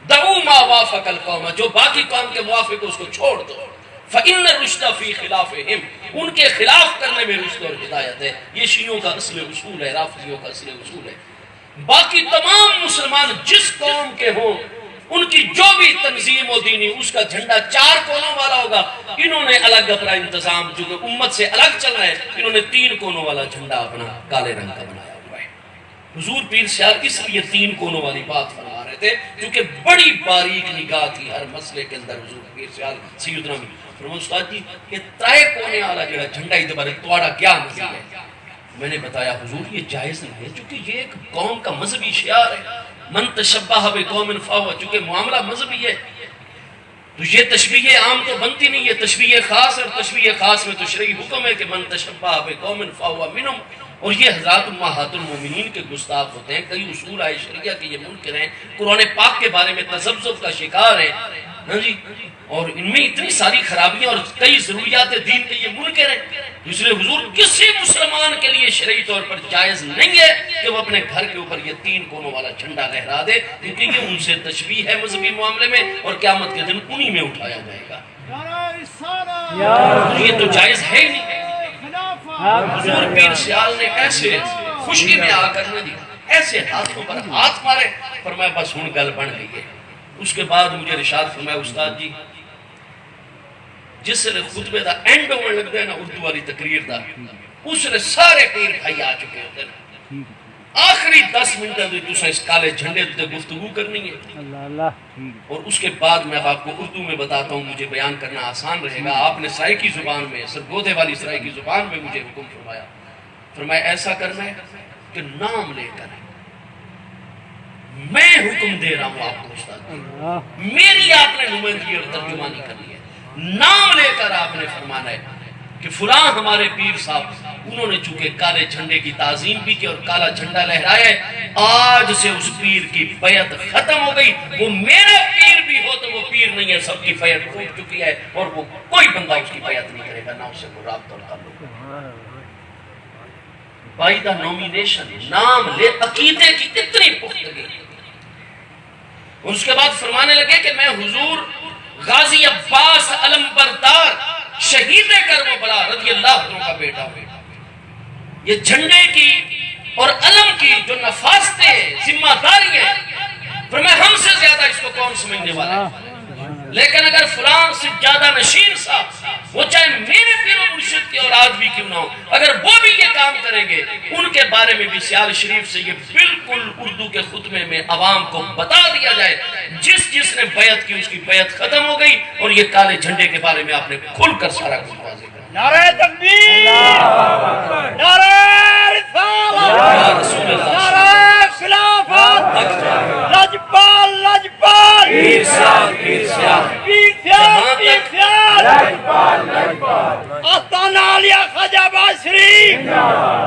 دعو ما وافق القوم، جو باقی قوم کے موافق اس کو چھوڑ دو۔ فإن الرشد فی خلافہم، ان کے خلاف کرنے میں رشد اور ہدایت ہے۔ یہ شیعوں کا اصل اصول ہے، رافضیوں کا اصل اصول ہے۔ باقی تمام مسلمان جس قوم کے ہوں، ان کی جو بھی تنظیم و دینی، اس کا جھنڈا 4 کونوں والا ہوگا۔ انہوں نے الگ اپنا انتظام، جو کہ امت سے الگ چل رہا ہے، انہوں نے 3 کونوں والا جھنڈا اپنا کالے رنگ کا بنایا ہوا ہے۔ حضور پیر سیال اس لیے 3 کونوں والی بات فرما رہے تھے کیونکہ بڑی باریک نگاہ تھی ہر مسئلے کے اندر۔ حضور پیر سیال سیدنا فرمایا استاد جی یہ 3 کونے والا جڑا جھنڈا ادھر بارے تواڈا کیا مطلب ہے؟ میں نے بتایا حضور یہ جائز نہیں ہے، چونکہ یہ ایک قوم کا مذہبی شعار ہے، من تشبہ بقوم فہو، چونکہ معاملہ مذہبی ہے تو یہ تشبیہ عام تو بنتی نہیں ہے، تشبیہ خاص، اور تشبیہ خاص میں تو شرعی حکم ہے کہ من تشبہ بقوم فہو منہم۔ اور یہ حضرات امہات المومنین کے گستاخ ہوتے ہیں، کئی اصول آئے شریعہ کے یہ منکر ہیں، قرآن پاک کے بارے میں تذبذب کا شکار ہیں، ہاں جی، اور ان میں اتنی ساری خرابیاں اور کئی ضروریات دین کے یہ منکر ہیں۔ اس لیے حضور کسی مسلمان کے لیے شرعی طور پر جائز نہیں ہے کہ وہ اپنے گھر کے اوپر یہ 3 کونوں والا جھنڈا لہرا دے، کیونکہ یہ ان سے تشبیہ ہے مذہبی معاملے میں، اور قیامت کے دن انہی میں اٹھایا جائے گا۔ یہ تو جائز ہے ہی نہیں۔ حضور پیر سیال نے ایسے خوشی میں آ کر نہ دی، ایسے ہاتھوں پر ہاتھ مارے، فرمایا بس ہن گل بن گئی ہے۔ اس کے بعد مجھے ارشاد فرمایا استاد جی جس نے خطبے دا اینڈ ہونے لگتا ہے نا اردو والی تقریر دا، اس نے سارے پیر بھائی آ چکے ہوتے ہیں، آخری 10 منٹوں میں تساں اس کالے جھنڈے تے گفتگو کرنی ہے۔ اور اس کے بعد میں آپ کو اردو میں بتاتا ہوں، مجھے بیان کرنا آسان رہے گا۔ آپ نے سرائیکی زبان میں، سرگودے والی سرائیکی زبان میں مجھے حکم فرمایا، فرمایا ایسا کرنا ہے کہ نام لے کر میں حکم دے رہا ہوں آپ کو استاد، میری آپ نے نمائندگی اور ترجمانی کرنی ہے، نام لے کر آپ نے فرمانا ہے کہ فلاں ہمارے پیر صاحب انہوں نے چونکہ کالے جھنڈے کی تعظیم بھی کی اور کالا جھنڈا لہرایا ہے، آج سے اس پیر کی بیعت ختم ہو گئی، وہ میرا پیر بھی ہو تو وہ پیر نہیں ہے، سب کی بیعت ٹوٹ چکی ہے اور وہ کوئی بندہ اس کی بیعت نہیں کرے گا، نہ اس سے کوئی رابطہ اور تعلق۔ بائی دا نومینیشن، نام لے، عقیدے کی اتنی پختگی۔ اور اس کے بعد فرمانے لگے کہ میں حضور غازی عباس علم بردار شہید کربلا رضی اللہ عنہ کا بیٹا ہوں، یہ جھنڈے کی اور علم کی جو نفاستیں ذمہ داری ہیں، فرمایا ہم سے زیادہ اس کو کون سمجھنے والا ہے؟ لیکن اگر فلان سجادہ نشین صاحب، وہ چاہے میرے پیر و مرشد کی اولاد بھی کیوں نہ ہو، اگر وہ بھی یہ کام کریں گے، ان کے بارے میں بھی سیال شریف سے یہ بالکل اردو کے خطبے میں عوام کو بتا دیا جائے، جس نے بیعت کی اس کی بیعت ختم ہو گئی، اور یہ کالے جھنڈے کے بارے میں آپ نے کھل کر سارا کچھ واضح کر دیا۔ نعرہ تکبیر، نعرہ رسالت، نعرہ خلافت، لجپال لجپال، پیر سیال پیر سیال، پیر سیال پیر سیال، آستانہ عالیہ خواجہ عباس شریف۔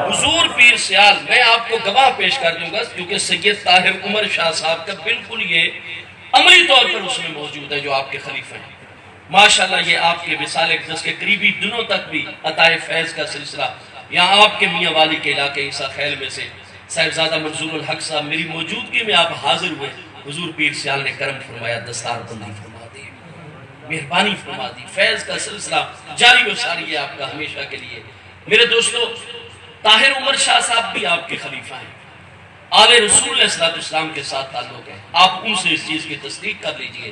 حضور پیر سیال، میں آپ کو گواہ پیش کر دوں گا کیونکہ سید طاہر عمر شاہ صاحب کا بالکل یہ عملی طور پر اس میں موجود ہے جو آپ کے خلیفہ ہیں۔ ماشاءاللہ یہ آپ کے وصال اقدس کے قریبی دنوں تک بھی عطائے فیض کا سلسلہ، یہاں آپ کے میاں والی کے علاقے عیسیٰ خیل میں سے صاحبزادہ منظور الحق صاحب، میری موجودگی میں آپ حاضر ہوئے، حضور پیر سیال نے کرم فرمایا، دستار بندی فرما دی، مہربانی فرما دی، فیض کا سلسلہ جاری و ساری ہے آپ کا ہمیشہ کے لیے۔ میرے دوستو، طاہر عمر شاہ صاحب بھی آپ کے خلیفہ ہیں، آل رسول علیہ السلام کے ساتھ تعلق ہے، آپ ان سے اس چیز کی تصدیق کر لیجئے،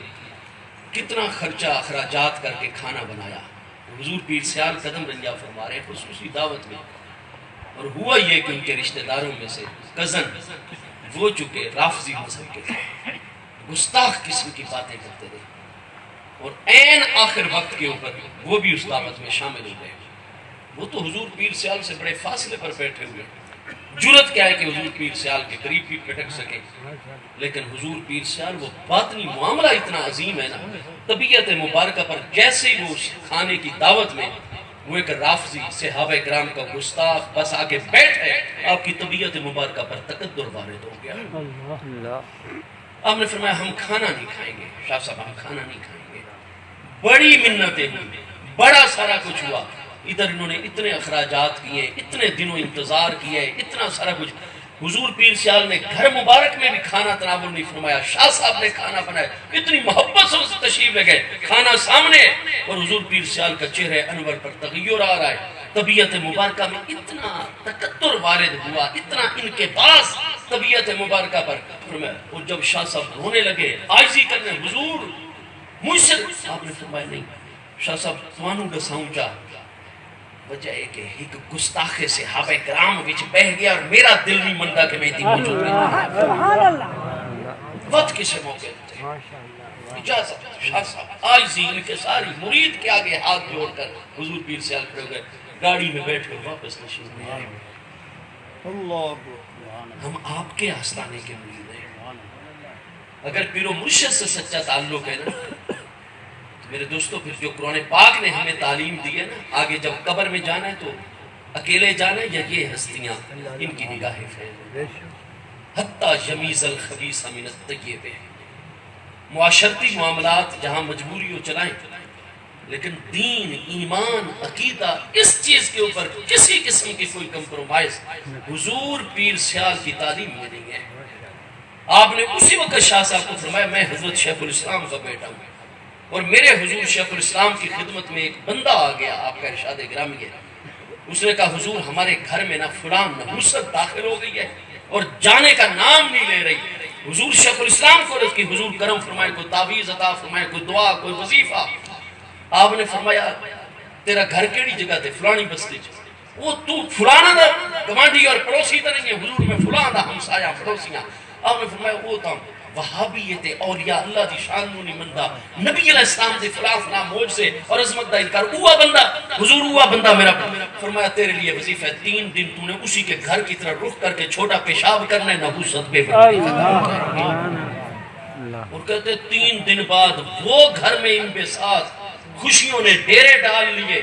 کتنا خرچہ اخراجات کر کے کھانا بنایا۔ حضور پیر سیال قدم رنجا فرما رہے ہیں خصوصی دعوت میں، اور ہوا یہ کہ ان کے رشتہ داروں میں سے کزن وہ چکے رافضی مذہب کے تھے، گستاخ قسم کی باتیں کرتے تھے، اور عین آخر وقت کے اوپر وہ بھی اس دعوت میں شامل ہو گئے۔ وہ تو حضور پیر سیال سے بڑے فاصلے پر بیٹھے ہوئے، جرت کیا ہے کہ حضور پیر سیال کے قریب بھی پھٹک سکے، لیکن حضور پیر سیال وہ باطنی معاملہ اتنا عظیم ہے نا، طبیعت مبارکہ پر جیسے ہی وہ کھانے کی دعوت میں وہ ایک رافضی صحابہ کرام کا گستاخ بس آ کے بیٹھے، آپ کی طبیعت مبارکہ پر تقدر وارد ہو گیا۔ آپ نے فرمایا ہم کھانا نہیں کھائیں گے، شاہ صاحب ہم کھانا نہیں کھائیں گے، بڑی منتیں ہوئی، بڑا سارا کچھ ہوا، ادھر انہوں نے اتنے اخراجات کیے، اتنے دنوں انتظار کیے، اتنا سارا کچھ۔ حضور پیر سیال نے گھر مبارک میں بھی کھانا تناول نہیں فرمایا، شاہ صاحب نے کھانا بنایا، اتنی محبت سے اس تشریف لے گئے، کھانا سامنے، اور حضور پیر سیال کا چہرہ انور پر تغیر آ رہا ہے، طبیعت مبارکہ میں اتنا تکتر وارد ہوا، اتنا انکباس طبیعت مبارکہ پر فرمایا۔ اور جب شاہ صاحب رونے لگے، عاجزی کرنے، حضور مجھ سے، آپ نے فرمایا نہیں شاہ صاحب توانوں دساؤں چاہ، وجہ ہے کہ ایک گستاخ صحابہ کرام وچ بہ گیا، اور میرا دل نہیں منتا کہ میں اتنی موجود نہیں، وقت کسے موقع دیتے اجازت۔ شاہ صاحب عاجزی ان کے ساری مرید کے آگے ہاتھ جوڑ کر حضور پیر سیال کھڑے گئے، گاڑی میں بیٹھ کر واپس نشین میں آئے۔ ہم آپ کے آستانے کے مرید ہیں، اگر پیر و مرشد سے سچا تعلق ہے نا، میرے دوستو پھر جو قرآن پاک نے ہمیں تعلیم دی ہے نا، آگے جب قبر میں جانا ہے تو اکیلے جانا ہے یا یہ ہستیاں ان کی نگاہیں پھیلیں، حتیٰ یمیز الخبیث من الطیب، معاشرتی معاملات جہاں موجبوری ہو چلائیں، لیکن دین، ایمان، عقیدہ اس چیز کے اوپر کسی قسم کی کوئی کمپرومائز حضور پیر سیال کی تعلیم میں نہیں ہے۔ آپ نے اسی وقت شاہ صاحب کو فرمایا میں حضرت شیخ الاسلام کا بیٹا ہوں، اور میرے حضور شیخ الاسلام کی خدمت میں ایک بندہ آ گیا، آپ کا ارشاد گرامی ہے، اس نے کہا حضور ہمارے گھر میں نہ فلان نحوست داخل ہو گئی ہے اور جانے کا نام نہیں لے رہی۔ حضور شیخ الاسلام کو رض کی حضور کرم فرمائے، کوئی تعویذ عطا فرمائے، کوئی دعا، کوئی وظیفہ۔ آپ نے فرمایا تیرا گھر کیڑی جگہ تے؟ فلانی بستی چ۔ وہ تو فلانا دا گوانڈی اور پڑوسی تا نہیں ہے؟ حضور میں فلان دا ہمسایا پڑوسیاں۔ آپ نے فرمایا وہ تا وہابیت اولیاء اللہ دی شان نو نہیں مندا، نبی علیہ السلام دے فلاں معجزے اور عظمت دا انکار، اوہ بندہ حضور اوہ بندہ میرا۔ فرمایا تیرے لیے وظیفہ ہے 3 دن تو نے اسی کے گھر کی طرح رخ کر کے چھوٹا پیشاب کرنا ہے، نحوست بے اور کہتے 3 دن بعد وہ گھر میں ان بے ساتھ خوشیوں نے ڈیرے ڈال لیے،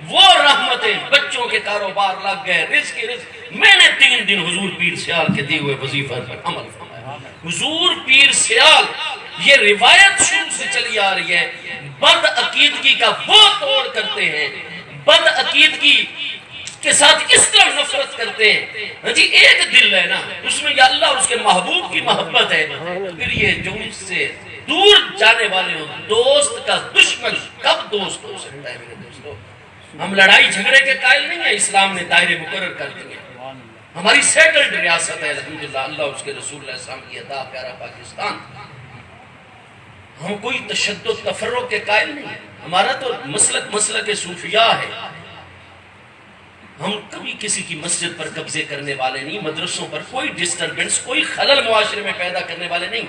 وہ رحمتیں، بچوں کے کاروبار لگ گئے، رزق ہی رزق۔ میں نے 3 دن حضور پیر سیال کے دیے ہوئے وظیفہ پر عمل فرمایا۔ حضور پیر سیال، یہ روایت شروع سے چلی آ رہی ہے، بد عقیدگی کا وہ توڑ کرتے ہیں، بد عقیدگی کے ساتھ اس طرح نفرت کرتے ہیں، جی ایک دل ہے نا، اس میں یا اللہ اور اس کے محبوب کی محبت ہے، پھر یہ جو ان سے دور جانے والے ہوں، دوست کا دشمن کب دوست ہو سکتا ہے؟ میرے دوستو ہم لڑائی جھگڑے کے قائل نہیں ہیں، اسلام نے دائرے مقرر کر دیے، ہماری سیٹلڈ ریاست ہے الحمدللہ، اللہ اس کے رسول علیہ السلام کی عطا پیارا پاکستان۔ ہم کوئی تشدد تفرق کے قائل نہیں ہیں، ہمارا تو مسلک صوفیاء ہے۔ ہم کبھی کسی کی مسجد پر قبضے کرنے والے نہیں، مدرسوں پر کوئی ڈسٹربنس، کوئی خلل معاشرے میں پیدا کرنے والے نہیں۔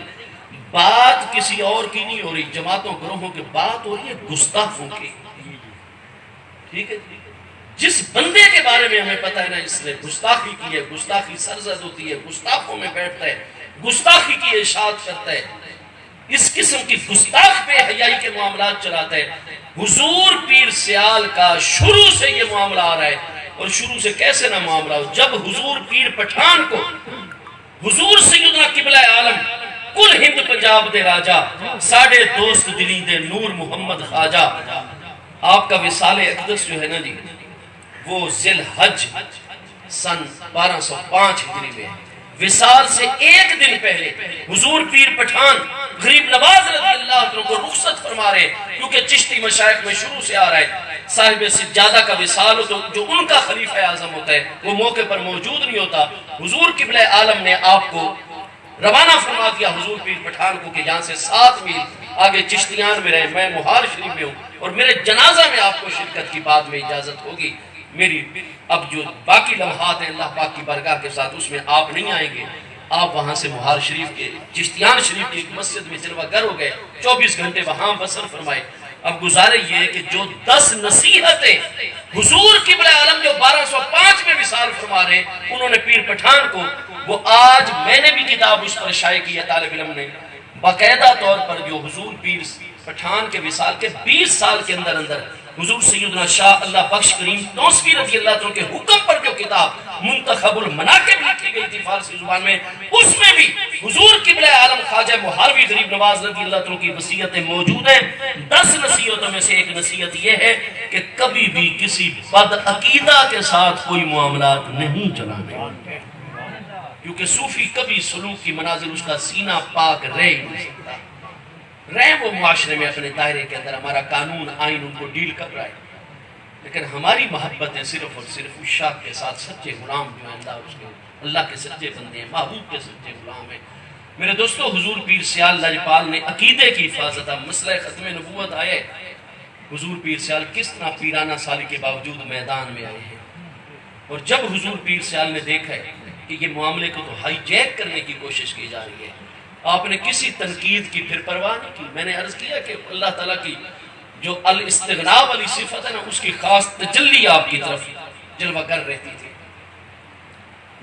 بات کسی اور کی نہیں ہو رہی، جماعتوں گروہوں کی بات ہو رہی ہے گستاخوں کی، ٹھیک ہے؟ جس بندے کے بارے میں ہمیں پتہ ہے نا اس نے گستاخی کی ہے، گستاخی سرزد ہوتی ہے، گستاخوں میں بیٹھتا ہے، گستاخی کی اشاعت کرتا ہے، اس قسم کی گستاخ بے حیائی کے معاملات چلاتا ہے۔ حضور پیر سیال کا شروع سے یہ معاملہ آ رہا ہے، اور شروع سے کیسے نہ معاملہ ہو، جب حضور پیر پٹھان کو حضور سیدنا قبلہ عالم کل ہند پنجاب دے راجہ ساڑھے دوست دلی دے نور محمد خواجہ، آپ کا وصال اقدس جو ہے نا جی، وہ ذی الحج سن 1205 ہجری میں، وصال سے ایک دن پہلے حضور پیر پٹھان غریب نواز رضی اللہ عنہ کو رخصت فرما رہے، کیونکہ چشتی مشائخ میں شروع سے آ رہا ہے صاحب سجادہ کا وصال ہو تو جو ان کا خلیفہ اعظم ہوتا ہے وہ موقع پر موجود نہیں ہوتا۔ حضور قبلہ عالم نے آپ کو روانہ فرما دیا حضور پیر پٹھان کو کہ یہاں سے 7 میل آگے چشتیان میں رہے، میں مہار شریف میں ہوں، اور میرے جنازہ میں آپ کو شرکت کی بعد میں اجازت ہوگی۔ میری اب جو باقی لمحات ہیں اللہ پاک کی بارگاہ کے ساتھ، اس میں آپ نہیں آئیں گے، آپ وہاں سے مہار شریف کے چشتیان شریف کی ایک مسجد میں جلوہ گر ہو گئے، 24 گھنٹے وہاں بسر فرمائے۔ اب گزارے یہ ہے کہ جو 10 نصیحتیں حضور قبلہ عالم جو 1205 میں وصال فرما رہے ہیں، انہوں نے پیر پٹھان کو، وہ آج میں نے بھی کتاب اس پر شائع کی ہے، طالب علم نے باقاعدہ طور پر جو حضور پیر پٹھان کے وصال کے 20 سال کے اندر حضور سیدنا شاہ اللہ بخش کریم توسوی رضی اللہ عنہ کے حکم پر جو کتاب منتخب المناقب لکھی گئی تھی فارسی زبان میں، اس میں بھی حضور قبلہ عالم خواجہ محاروی غریب نواز رضی اللہ عنہ کی وصیتیں موجود ہیں۔ 10 نصیحتوں میں سے ایک نصیحت یہ ہے کہ کبھی بھی کسی بد عقیدہ کے ساتھ کوئی معاملات نہیں چلانے، کیونکہ صوفی کبھی سلوک کی منازل اس کا سینہ پاک رہ ہی نہیں سکتا، رہے وہ معاشرے میں اپنے دائرے کے اندر، ہمارا قانون آئین ان کو ڈیل کر رہا ہے، لیکن ہماری محبتیں صرف اور صرف اس شاہ کے ساتھ سچے غلام جو ہیں، اللہ کے سچے بندے ہیں، محبوب کے سچے غلام ہیں۔ میرے دوستو، حضور پیر سیال لجپال نے عقیدے کی حفاظت، مسئلہ ختم نبوت آئے، حضور پیر سیال کس طرح پیرانہ سالی کے باوجود میدان میں آئے ہیں، اور جب حضور پیر سیال نے دیکھا ہے کہ یہ معاملے کو تو ہائی جیک کرنے کی کوشش کی جا رہی ہے، آپ نے کسی تنقید کی پھر پرواہ نہیں کی۔ میں نے عرض کیا کہ اللہ تعالیٰ کی جو الاستغناء والی صفت ہے نا، اس کی خاص تجلی آپ کی طرف جلوہ گر رہتی تھی۔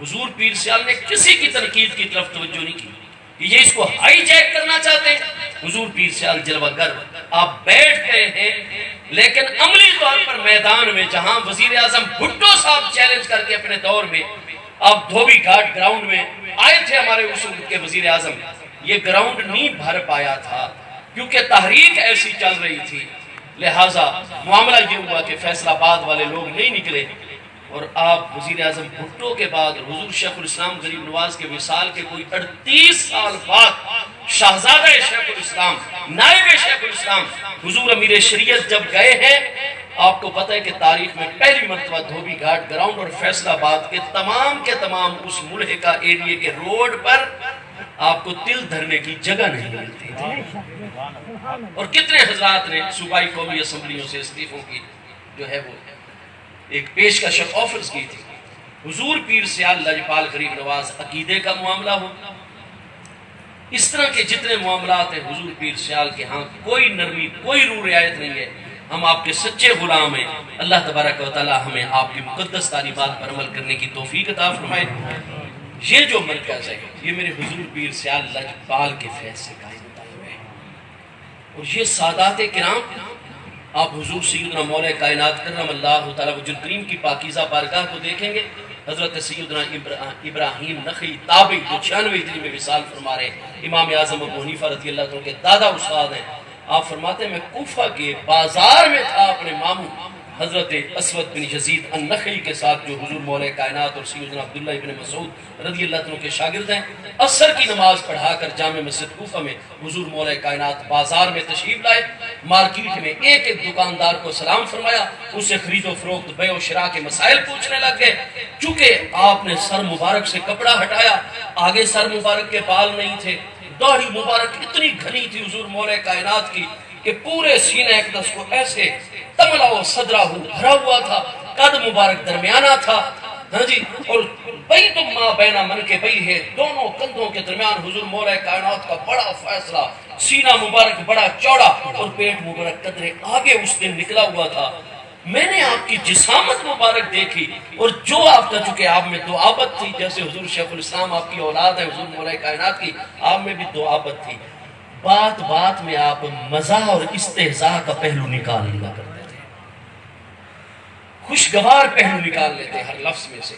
حضور پیر سیال نے کسی کی تنقید کی طرف توجہ نہیں کی کہ یہ اس کو ہائی جیک کرنا چاہتے ہیں۔ حضور پیر سیال جلوہ گر، آپ بیٹھ گئے ہیں، لیکن عملی طور پر میدان میں جہاں وزیر اعظم بھٹو صاحب چیلنج کر کے اپنے دور میں، آپ دھوبی گھاٹ گراؤنڈ میں آئے تھے، ہمارے اس وقت کے وزیر اعظم، یہ گراؤنڈ نہیں بھر پایا تھا کیونکہ تحریک ایسی چل رہی تھی، لہٰذا معاملہ یہ ہوا کہ فیصل آباد والے لوگ نہیں نکلے، اور آپ وزیر اعظم بھٹو کے بعد حضور شیخ الاسلام غریب نواز کے وصال کے کوئی 38 سال بعد شہزادہ شیخ الاسلام، نائب شیخ الاسلام حضور امیر شریعت جب گئے ہیں، آپ کو پتہ ہے کہ تاریخ میں پہلی مرتبہ دھوبی گھاٹ گراؤنڈ اور فیصل آباد کے تمام اس ملحقہ ایریے کے روڈ پر آپ کو تل دھرنے کی جگہ نہیں ملتی تھی، اور کتنے حضرات نے صوبائی قومی اسمبلیوں سے استعفوں کی جو ہے وہ ایک پیشکش آفرز کی تھی۔ حضور پیر سیال لجپال غریب نواز عقیدے کا معاملہ ہو، اس طرح کے جتنے معاملات ہیں حضور پیر سیال کے ہاں کوئی نرمی، کوئی رو رعایت نہیں ہے، ہم آپ کے سچے غلام ہیں۔ اللہ تبارک و تعالی ہمیں آپ کی مقدس تعلیمات پر عمل کرنے کی توفیق عطا فرمائے۔ یہ جو مرکز ہے یہ میرے حضور پیر سیال لجپال کے فیض سے قائم ہے، اور یہ سادات کرام آپ حضور سیدنا مولا کائنات کرم اللہ تعالی وجہ کریم کی پاکیزہ بارگاہ کو دیکھیں گے، حضرت سیدنا ابراہیم نخعی تابعی جو 96 ہجری میں وصال فرما رہے ہیں، امام اعظم ابو حنیفہ رضی اللہ عنہ کے دادا استاد ہیں، آپ فرماتے ہیں میں کوفہ کے بازار میں تھا اپنے ماموں حضرت اسود بن یزید النخعی کے ساتھ جو حضور مولا کائنات اور سیدنا عبداللہ ابن مسعود رضی اللہ عنہ کے شاگرد ہیں، عصر کی نماز پڑھا کر جامع مسجد کوفہ میں حضور مولا کائنات بازار میں تشریف لائے، مارکیٹ میں ایک ایک دکاندار کو سلام فرمایا، اس سے خرید و فروخت بیع و شراء کے مسائل پوچھنے لگ گئے۔ چونکہ آپ نے سر مبارک سے کپڑا ہٹایا، آگے سر مبارک کے بال نہیں تھے، داڑھی مبارک اتنی گھنی تھی حضور مولا کائنات کی کہ پورے سینہ اقدس کو ایسے تملا و صدرہ بھرا ہوا تھا، قد مبارک درمیانہ تھا، ہاں جی، اور بیت ما بین منکبیہ ہے، دونوں کندھوں کے درمیان حضور مولا کائنات کا بڑا فیصلہ، سینہ مبارک بڑا چوڑا اور پیٹ مبارک قدرے آگے اس دن نکلا ہوا تھا۔ میں نے آپ کی جسامت مبارک دیکھی اور جو آپ کا، چونکہ آپ میں دعابت تھی، جیسے حضور شیخ الاسلام آپ کی اولاد ہے حضور مولا کائنات کی، آپ میں بھی دعابت تھی۔ بات بات میں آپ مزاح اور استہزاء کا پہلو نکال لیا کرتے تھے، خوشگوار پہلو نکال لیتے ہر لفظ میں سے۔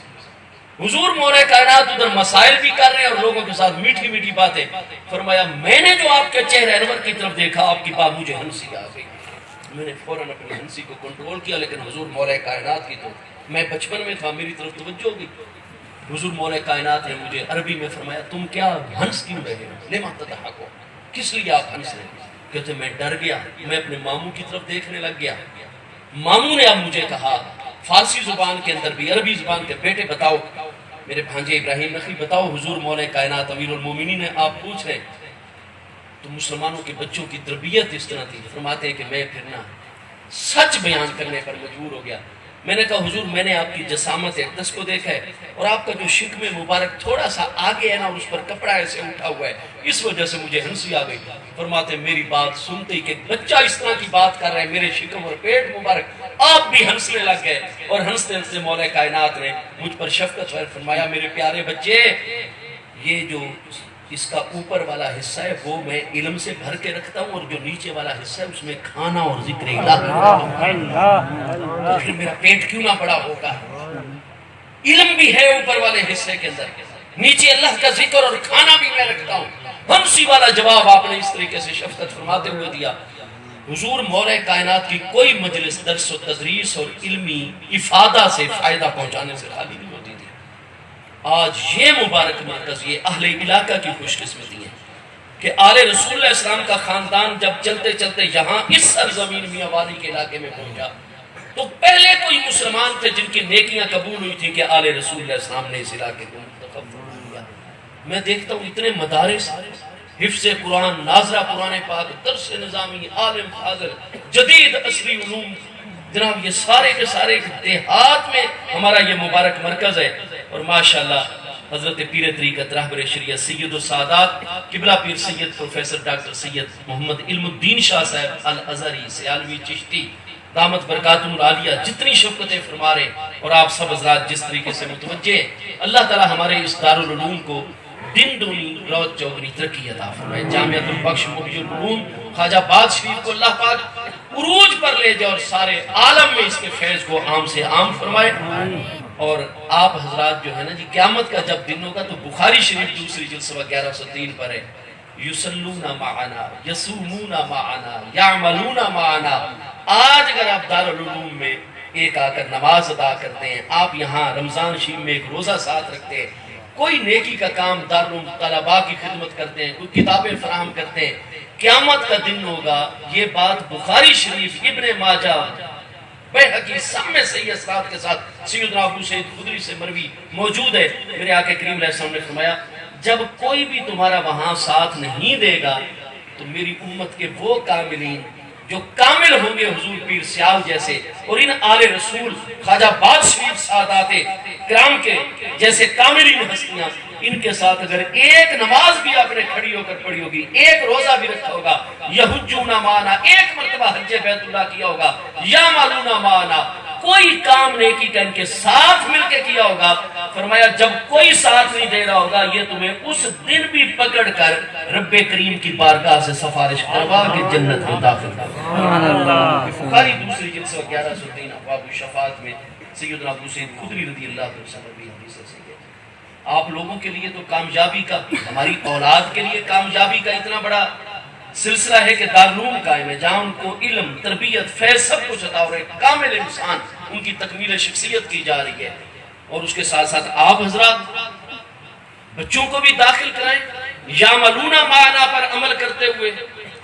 حضور مولا کائنات ادھر مسائل بھی کر رہے ہیں اور لوگوں کے ساتھ میٹھی میٹھی باتیں۔ فرمایا میں نے جو آپ کے چہرے انور کی طرف دیکھا، آپ کی بات مجھے ہنسی آ گئی، میں نے فوراً اپنی ہنسی کو کنٹرول کیا، لیکن حضور مولا کائنات کی تو میں بچپن میں تھا، میری طرف توجہ ہوگی۔ حضور مولا کائنات نے مجھے عربی میں فرمایا تم کیا ہنس کیوں رہے ہو، لما تضحکون، کس لیے آپ ہنس رہے ہیں؟ کہتے میں ڈر گیا، میں اپنے ماموں کی طرف دیکھنے لگ گیا۔ ماموں نے اب مجھے کہا فارسی زبان کے اندر بھی، عربی زبان کے، بیٹے بتاؤ، میرے بھانجے ابراہیم نخعی بتاؤ، حضور مولا کائنات امیر المومنین نے آپ پوچھ رہے تو مسلمانوں کے بچوں کی تربیت اس طرح تھی۔ فرماتے ہیں کہ میں پھر نہ سچ بیان کرنے پر مجبور ہو گیا۔ میں نے کہا حضور میں نے آپ کی جسامت اقدس کو دیکھا ہے اور آپ کا جو شکم مبارک تھوڑا سا آگے ہے نا، اس پر کپڑا ایسے اٹھا ہوا ہے، اس وجہ سے مجھے ہنسی آ گئی۔ فرماتے ہیں میری بات سنتے ہی کہ بچہ اس طرح کی بات کر رہے ہیں، میرے شکم اور پیٹ مبارک، آپ بھی ہنسنے لگ گئے، اور ہنستے ہنستے مولا کائنات نے مجھ پر شفقت فرمایا میرے پیارے بچے، یہ جو اس کا اوپر والا حصہ ہے وہ میں علم سے بھر کے رکھتا ہوں، اور جو نیچے والا حصہ ہے اس میں کھانا اور ذکر الہ، تو پھر میرا پیٹ کیوں نہ بڑا ہوگا؟ علم بھی ہے اوپر والے حصے کے اندر، نیچے اللہ کا ذکر اور کھانا بھی میں رکھتا ہوں۔ ہنسی والا جواب آپ نے اس طریقے سے شفقت فرماتے ہوئے دیا۔ حضور مولا کائنات کی کوئی مجلس درس و تدریس اور علمی افادہ سے فائدہ پہنچانے سے خالی نہیں ہوتی تھی۔ آج یہ مبارک مرکز، یہ اہل علاقہ کی خوش قسمتی ہے کہ آل رسول اللہ السلام کا خاندان جب چلتے چلتے یہاں اس سرزمین میاں والی کے علاقے میں پہنچا تو پہلے کوئی مسلمان تھے جن کی نیکیاں قبول ہوئی تھی کہ آل رسول اللہ السلام نے اس علاقے کو منتخب کیا۔ میں دیکھتا ہوں اتنے مدارس، حفظ قرآن، ناظرہ قرآن پاک، درس نظامی، عالم فاضل، جدید عصری علوم، جناب یہ سارے کے سارے دیہات میں ہمارا یہ مبارک مرکز ہے۔ اور ماشاءاللہ حضرت پیر طریقت رہبر شریعت سید السادات قبلہ پیر سید پروفیسر ڈاکٹر سید محمد علم الدین شاہ صاحب الازہری سیالوی چشتی دامت برکاتہم العالیہ جتنی شفقتیں فرما رہے، اور آپ سب حضرات جس طریقے سے متوجہ، اللہ تعالی ہمارے اس دارالعلوم کو دن دونی روز چوگنی ترقی عطا فرمائے۔ جامعۃ البخش محی العلوم خواجہ آباد شریف کو اللہ پاک عروج پر لے جائے اور سارے عالم میں اس کے فیض کو عام سے عام فرمائے۔ اور آپ حضرات جو ہے نا جی، قیامت کا جب دن ہوگا تو بخاری شریف دوسری جلد صفحہ 1103 پر ہے، یصلون معنا یصومون معنا یعملون معنا۔ آج اگر آپ دارالعلوم میں ایک آ کر نماز ادا کرتے ہیں، آپ یہاں رمضان شریف میں ایک روزہ ساتھ رکھتے ہیں، کوئی نیکی کا کام دارالعلوم طلباء کی خدمت کرتے ہیں، کوئی کتابیں فراہم کرتے ہیں، قیامت کا دن ہوگا یہ بات بخاری شریف، ابن ماجہ، بیہقی سامع صحیح اسناد کے ساتھ سیدنا ابو سعید خدری سے مروی موجود ہے۔ میرے آقا کریم علیہ السلام نے فرمایا جب کوئی بھی تمہارا وہاں ساتھ نہیں دے گا تو میری امت کے وہ کاملین جو کامل ہوں گے حضور پیر سیال جیسے، اور ان آل رسول خواجہ آباد شریف سادات کرام کے جیسے کاملین ہستیاں، ان کے ساتھ اگر ایک نماز بھی آپ نے کھڑی ہو کر پڑھی ہوگی، ایک روزہ بھی رکھا ہوگا، یحجون معنا، ایک مرتبہ حج بیت اللہ کیا ہوگا، یعملون معنا، کوئی کام نیکی کا ان کے ساتھ مل کے کیا ہوگا، فرمایا جب کوئی ساتھ نہیں دے رہا ہوگا یہ تمہیں اس دن بھی پکڑ کر رب کریم کی بارگاہ سے سفارش کروا کے جنت میں داخل کروا۔ بخاری دوسری جلد 1103 ابواب الشفاعت میں سیدنا ابو سعید خدری رضی اللہ عنہ سے مروی حدیث ہے۔ آپ لوگوں کے لیے تو کامیابی کا، ہماری اولاد کے لیے کامیابی کا اتنا بڑا سلسلہ ہے کہ دارالعلوم قائم ہے جہاں ان کو علم، تربیت، فیض سب کچھ عطا ہو رہا ہے، کامل انسان، ان کی تکمیل شخصیت کی جا رہی ہے۔ اور اس کے ساتھ ساتھ آپ حضرات بچوں کو بھی داخل کرائیں، یعملون معنا پر عمل کرتے ہوئے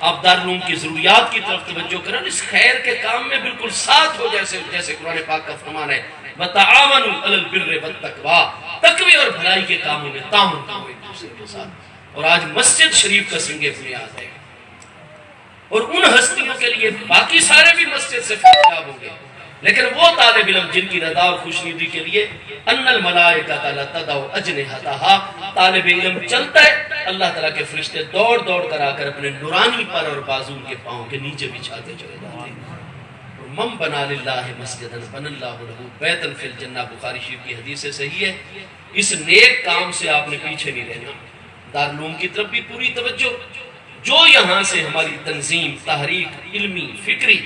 آپ دارالعلوم کی ضروریات کی طرف توجہ کریں، اس خیر کے کام میں بالکل ساتھ ہو، جیسے قرآن پاک کا فرمان ہے وَتَعَاوَنُوا عَلَى الْبِرِّ وَالتَّقْوَىٰ، تقوی اور بھلائی کے کاموں میں تعاون کرو ایک دوسرے کے ساتھ۔ اور آج مسجد شریف کا سنگ بنیاد ہے، اور ان ہستیوں کے لیے باقی سارے بھی مسجد سے فیضیاب ہوں گے، لیکن وہ طالب علم جن کی رضا اور خوشنودی کے لیے ان الملائکۃ لتضع اجنحتها، طالب علم چلتا ہے اللہ تعالیٰ کے فرشتے دوڑ دوڑ کر آ کر اپنے نورانی پر اور بازو کے پاؤں کے نیچے بچھاتے چلے جاتے ہیں۔ من بنا للہ مسجدا بنى اللہ لہ بیتا فی الجنہ، بخاری شریف کی حدیث صحیح ہے۔ اس نیک کام سے آپ نے پیچھے نہیں رہنا، دارالعلوم کی طرف بھی پوری توجہ، جو یہاں سے ہماری تنظیم، تحریک علمی، فکری،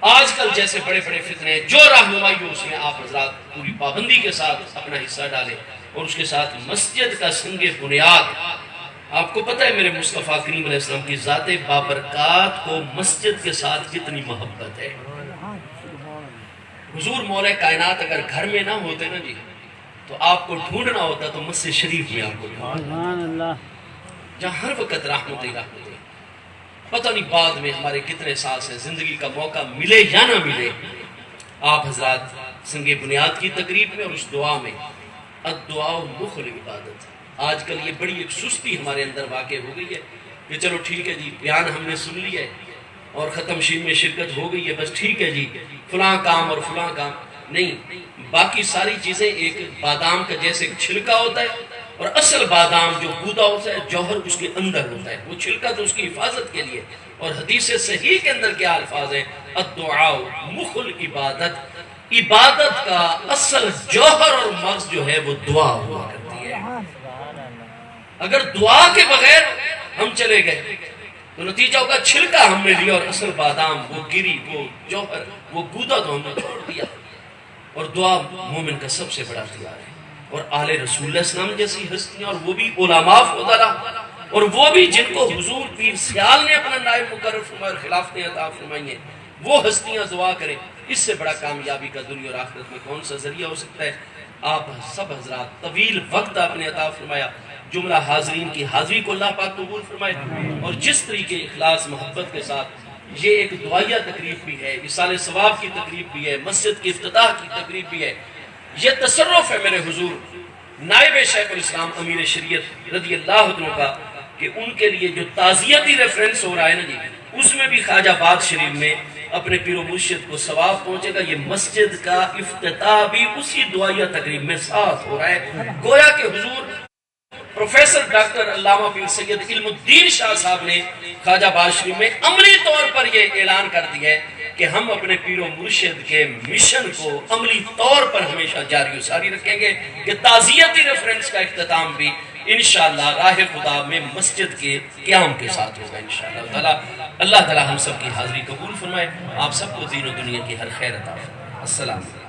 آج کل جیسے بڑے بڑے فتنے ہیں، جو رہنمائی ہو اس میں آپ حضرات پوری پابندی کے ساتھ اپنا حصہ ڈالیں، اور اس کے ساتھ مسجد کا سنگ بنیاد۔ آپ کو پتہ ہے میرے مصطفیٰ کریم علیہ السلام کی ذات بابرکات کو مسجد کے ساتھ کتنی محبت ہے۔ حضور مولا کائنات اگر گھر میں نہ ہوتے نا جی تو آپ کو ڈھونڈنا ہوتا تو مسجد شریف میں آپ کو ڈھونڈنا، جہاں ہر وقت رحمت ہی رحمت ہے۔ پتہ نہیں بعد میں ہمارے کتنے سال سے زندگی کا موقع ملے یا نہ ملے، آپ حضرات سنگ بنیاد کی تقریب میں اور اس دعا میں، الدعاء مخ العبادت۔ آج کل یہ بڑی ایک سستی ہمارے اندر واقع ہو گئی ہے کہ چلو ٹھیک ہے جی بیان ہم نے سن لیا ہے اور ختم شین میں شرکت ہو گئی ہے، بس ٹھیک ہے جی فلاں کام اور فلاں کام نہیں، باقی ساری چیزیں ایک بادام کا جیسے ایک چھلکا ہوتا ہے، اور اصل بادام جو گودا ہوتا ہے جوہر اس کے اندر ہوتا ہے، وہ چھلکا تو اس کی حفاظت کے لیے۔ اور حدیث صحیح کے اندر کیا الفاظ ہیں، الدعاء مخ العبادت، عبادت کا اصل جوہر اور مغز جو ہے وہ دعا ہوا کرتی ہے۔ اگر دعا کے بغیر ہم چلے گئے تو نتیجہ ہوگا چھلکا ہم نے لیا اور اصل بادام وہ گری، وہ جوہر، وہ گودا تو ہم نے چھوڑ دیا۔ اور دعا مومن کا سب سے بڑا اختیار ہے۔ اور آل رسول اللہ علیہ السلام جیسی ہستیاں، اور وہ بھی علماء فضلاء، اور وہ بھی جن کو حضور پیر سیال نے اپنا نائب مقرر فرمایا اور خلافتیں عطا فرمائی ہیں، وہ ہستیاں دعا کریں، اس سے بڑا کامیابی کا دنیا اور آخرت میں کون سا ذریعہ ہو سکتا ہے۔ آپ سب حضرات طویل وقت آپ نے عطا فرمایا، جملہ حاضرین کی حاضری کو اللہ پاک قبول فرمائے، اور جس طریقے اخلاص محبت کے ساتھ یہ ایک دعائیہ تقریب بھی ہے، اصال ثواب کی تقریب بھی ہے، مسجد کی افتتاح کی تقریب بھی ہے، یہ تصرف ہے میرے حضور نائب شیخ الاسلام امیر شریعت رضی اللہ عنہ کا، کہ ان کے لیے جو تعزیتی ریفرنس ہو رہا ہے نا جی، اس میں بھی خواجہ باغ شریف میں اپنے پیر و مرشد کو ثواب پہنچے گا۔ یہ مسجد کا افتتاح بھی اسی دعائیہ تقریب میں ساتھ ہو رہا ہے، گویا کہ حضور پروفیسر ڈاکٹر علامہ پیر سید علم الدین شاہ صاحب نے خواجہ باغ شریف میں عملی طور پر یہ اعلان کر دیا ہے کہ ہم اپنے پیر و مرشد کے مشن کو عملی طور پر ہمیشہ جاری و ساری رکھیں گے، کہ تعزیتی ریفرنس کا اختتام بھی انشاءاللہ راہ خدا میں مسجد کے قیام کے ساتھ ہوگا انشاءاللہ تعالی۔ اللہ تعالی ہم سب کی حاضری قبول فرمائے، آپ سب کو دین و دنیا کی ہر خیر عطا فرمائے۔ السلام علیکم۔